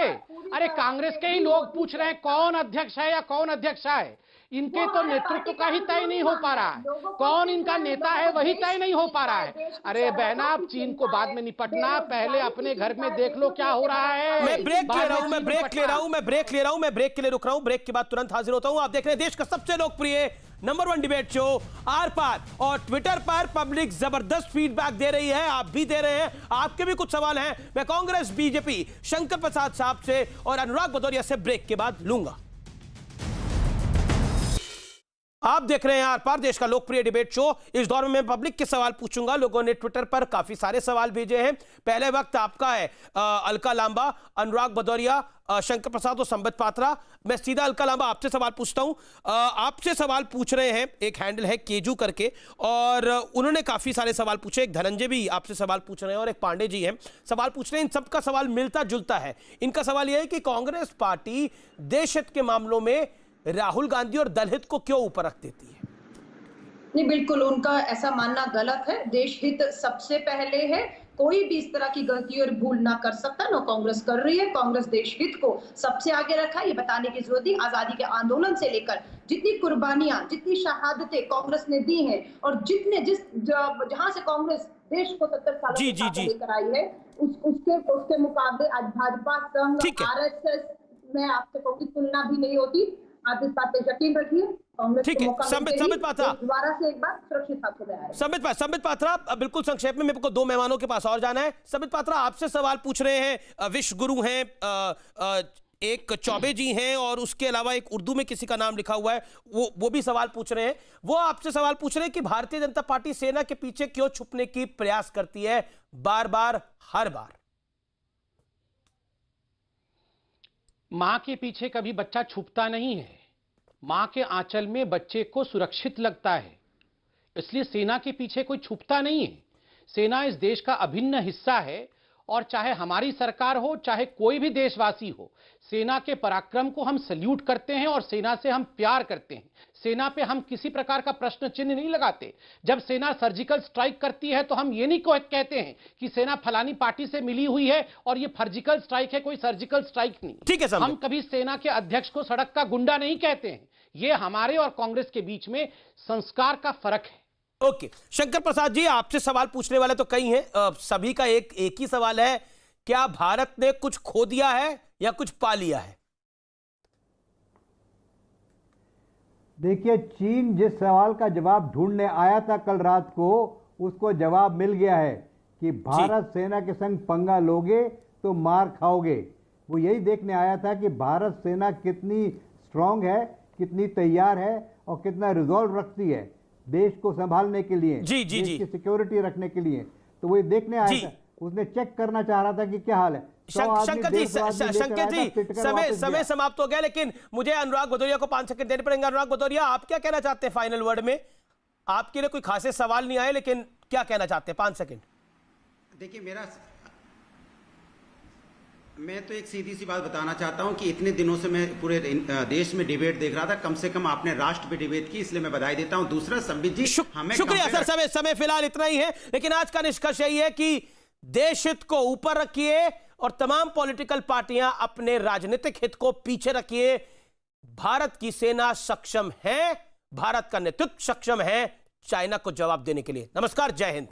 अरे कांग्रेस के ही लोग पूछ रहे हैं कौन अध्यक्ष है या कौन अध्यक्षा है। इनके तो नेतृत्व का ही तय नहीं हो पा रहा है, कौन इनका नेता है वही तय नहीं हो पा रहा है। अरे बहना, आप चीन को बाद में निपटना, पहले अपने घर में देख लो क्या हो रहा है। मैं ब्रेक ले रहा हूं, मैं ब्रेक ले के लिए रुक रहा हूं, ब्रेक के बाद तुरंत हाजिर होता हूं। आप देख रहे हैं देश का सबसे लोकप्रिय नंबर 1 डिबेट शो आर पार, और ट्विटर पर पब्लिक जबरदस्त फीडबैक दे रही है, आप भी दे रहे हैं। आपके भी कुछ सवाल हैं, मैं कांग्रेस, बीजेपी, शंकर प्रसाद साहब से और अनुराग भदौरिया से ब्रेक के बाद लूंगा। आप देख रहे हैं आर पार, देश का लोकप्रिय डिबेट शो। इस दौर में मैं पब्लिक के सवाल पूछूंगा। लोगों ने ट्विटर पर काफी सारे सवाल भेजे हैं। पहले वक्त आपका है, अलका लांबा, अनुराग भदौरिया, शंकर प्रसाद और संबित पात्रा। मैं सीधा अलका लांबा आपसे सवाल पूछता हूं। आपसे सवाल पूछ रहे हैं, एक हैंडल है केजू करके, और उन्होंने काफी सारे सवाल पूछे। एक धनंजय भी आपसे सवाल पूछ रहे हैं और एक पांडे जी हैं सवाल पूछ रहे हैं। इन सबका सवाल मिलता जुलता है। इनका सवाल यह है कि कांग्रेस पार्टी देश हित के मामलों में राहुल गांधी और दल हित को क्यों ऊपर रख देती है? नहीं, बिल्कुल उनका ऐसा मानना गलत है। देश हित सबसे पहले है, कोई भी इस तरह की गलती और भूल ना कर सकता, ना कांग्रेस कर रही है। कांग्रेस देश हित को सबसे आगे रखा, ये बताने की जरूरत नहीं। आजादी के आंदोलन से लेकर जितनी कुर्बानियां, जितनी शहादतें कांग्रेस ने दी हैं, और जहां से कांग्रेस देश को 70 सालों से लेकर आई है, उसके मुकाबले आज भाजपा, संघ, RSS में आपसे कोई तुलना भी नहीं होती। आप इस बात पे यकीन रखिए। ठीक है, संबित पात्रा दोबारा से एक बार सुरक्षित हाथों में आए। संबित पात्रा, बिल्कुल संक्षेप में, मेरे को 2 मेहमानों के पास और जाना है। संबित पात्रा, आपसे सवाल पूछ रहे हैं, विश्व गुरु हैं, एक चौबे जी हैं, और उसके अलावा एक उर्दू में किसी का नाम लिखा हुआ है, वो भी सवाल पूछ रहे हैं। वो आपसे सवाल पूछ रहे हैं कि भारतीय जनता पार्टी सेना के पीछे क्यों छुपने की प्रयास करती है बार बार, हर बार? मां के पीछे कभी बच्चा छुपता नहीं है। मां के आंचल में बच्चे को सुरक्षित लगता है, इसलिए सेना के पीछे कोई छुपता नहीं है। सेना इस देश का अभिन्न हिस्सा है और चाहे हमारी सरकार हो चाहे कोई भी देशवासी हो, सेना के पराक्रम को हम सल्यूट करते हैं और सेना से हम प्यार करते हैं। सेना पे हम किसी प्रकार का प्रश्न चिन्ह नहीं लगाते। जब सेना सर्जिकल स्ट्राइक करती है तो हम ये नहीं कहते हैं कि सेना फलानी पार्टी से मिली हुई है और ये सर्जिकल स्ट्राइक है, कोई सर्जिकल स्ट्राइक नहीं। ठीक है, हम कभी सेना के अध्यक्ष को सड़क का गुंडा नहीं कहते हैं। ये हमारे और कांग्रेस के बीच में संस्कार का फर्क है। ओके, शंकर प्रसाद जी, आपसे सवाल पूछने वाले तो कई हैं, सभी का एक ही सवाल है, क्या भारत ने कुछ खो दिया है या कुछ पा लिया है? देखिए, चीन जिस सवाल का जवाब ढूंढने आया था कल रात को, उसको जवाब मिल गया है कि भारत सेना के संग पंगा लोगे तो मार खाओगे। वो यही देखने आया था कि भारत सेना कितनी स्ट्रांग है, कितनी तैयार है और कितना रिजॉल्व रखती है देश को संभालने के लिए, देश की सिक्योरिटी रखने के लिए। तो वो देखने आया था, उसने चेक करना चाह रहा था कि क्या हाल है। शंकर जी, समय समाप्त हो गया, लेकिन मुझे अनुराग भदौरिया को 5 सेकंड देने पड़ेंगे। अनुराग भदौरिया, आप क्या कहना चाहते हैं फाइनल वर्ड में? आपके लिए कोई खासे सवाल नहीं आए, लेकिन क्या कहना चाहते हैं? 5 सेकंड। देखिए, मैं तो एक सीधी सी बात बताना चाहता हूं कि इतने दिनों से मैं पूरे देश में डिबेट देख रहा था, कम से कम आपने राष्ट्र पे डिबेट की, इसलिए मैं बधाई देता हूं। दूसरा, संबित जी, हमें शुक्रिया सर, समय फिलहाल इतना ही है, लेकिन आज का निष्कर्ष यही है कि देश हित को ऊपर रखिए और तमाम पॉलिटिकल पार्टियां अपने राजनीतिक हित को पीछे रखिए। भारत की सेना सक्षम है, भारत का नेतृत्व सक्षम है चाइना को जवाब देने के लिए। नमस्कार, जय हिंद।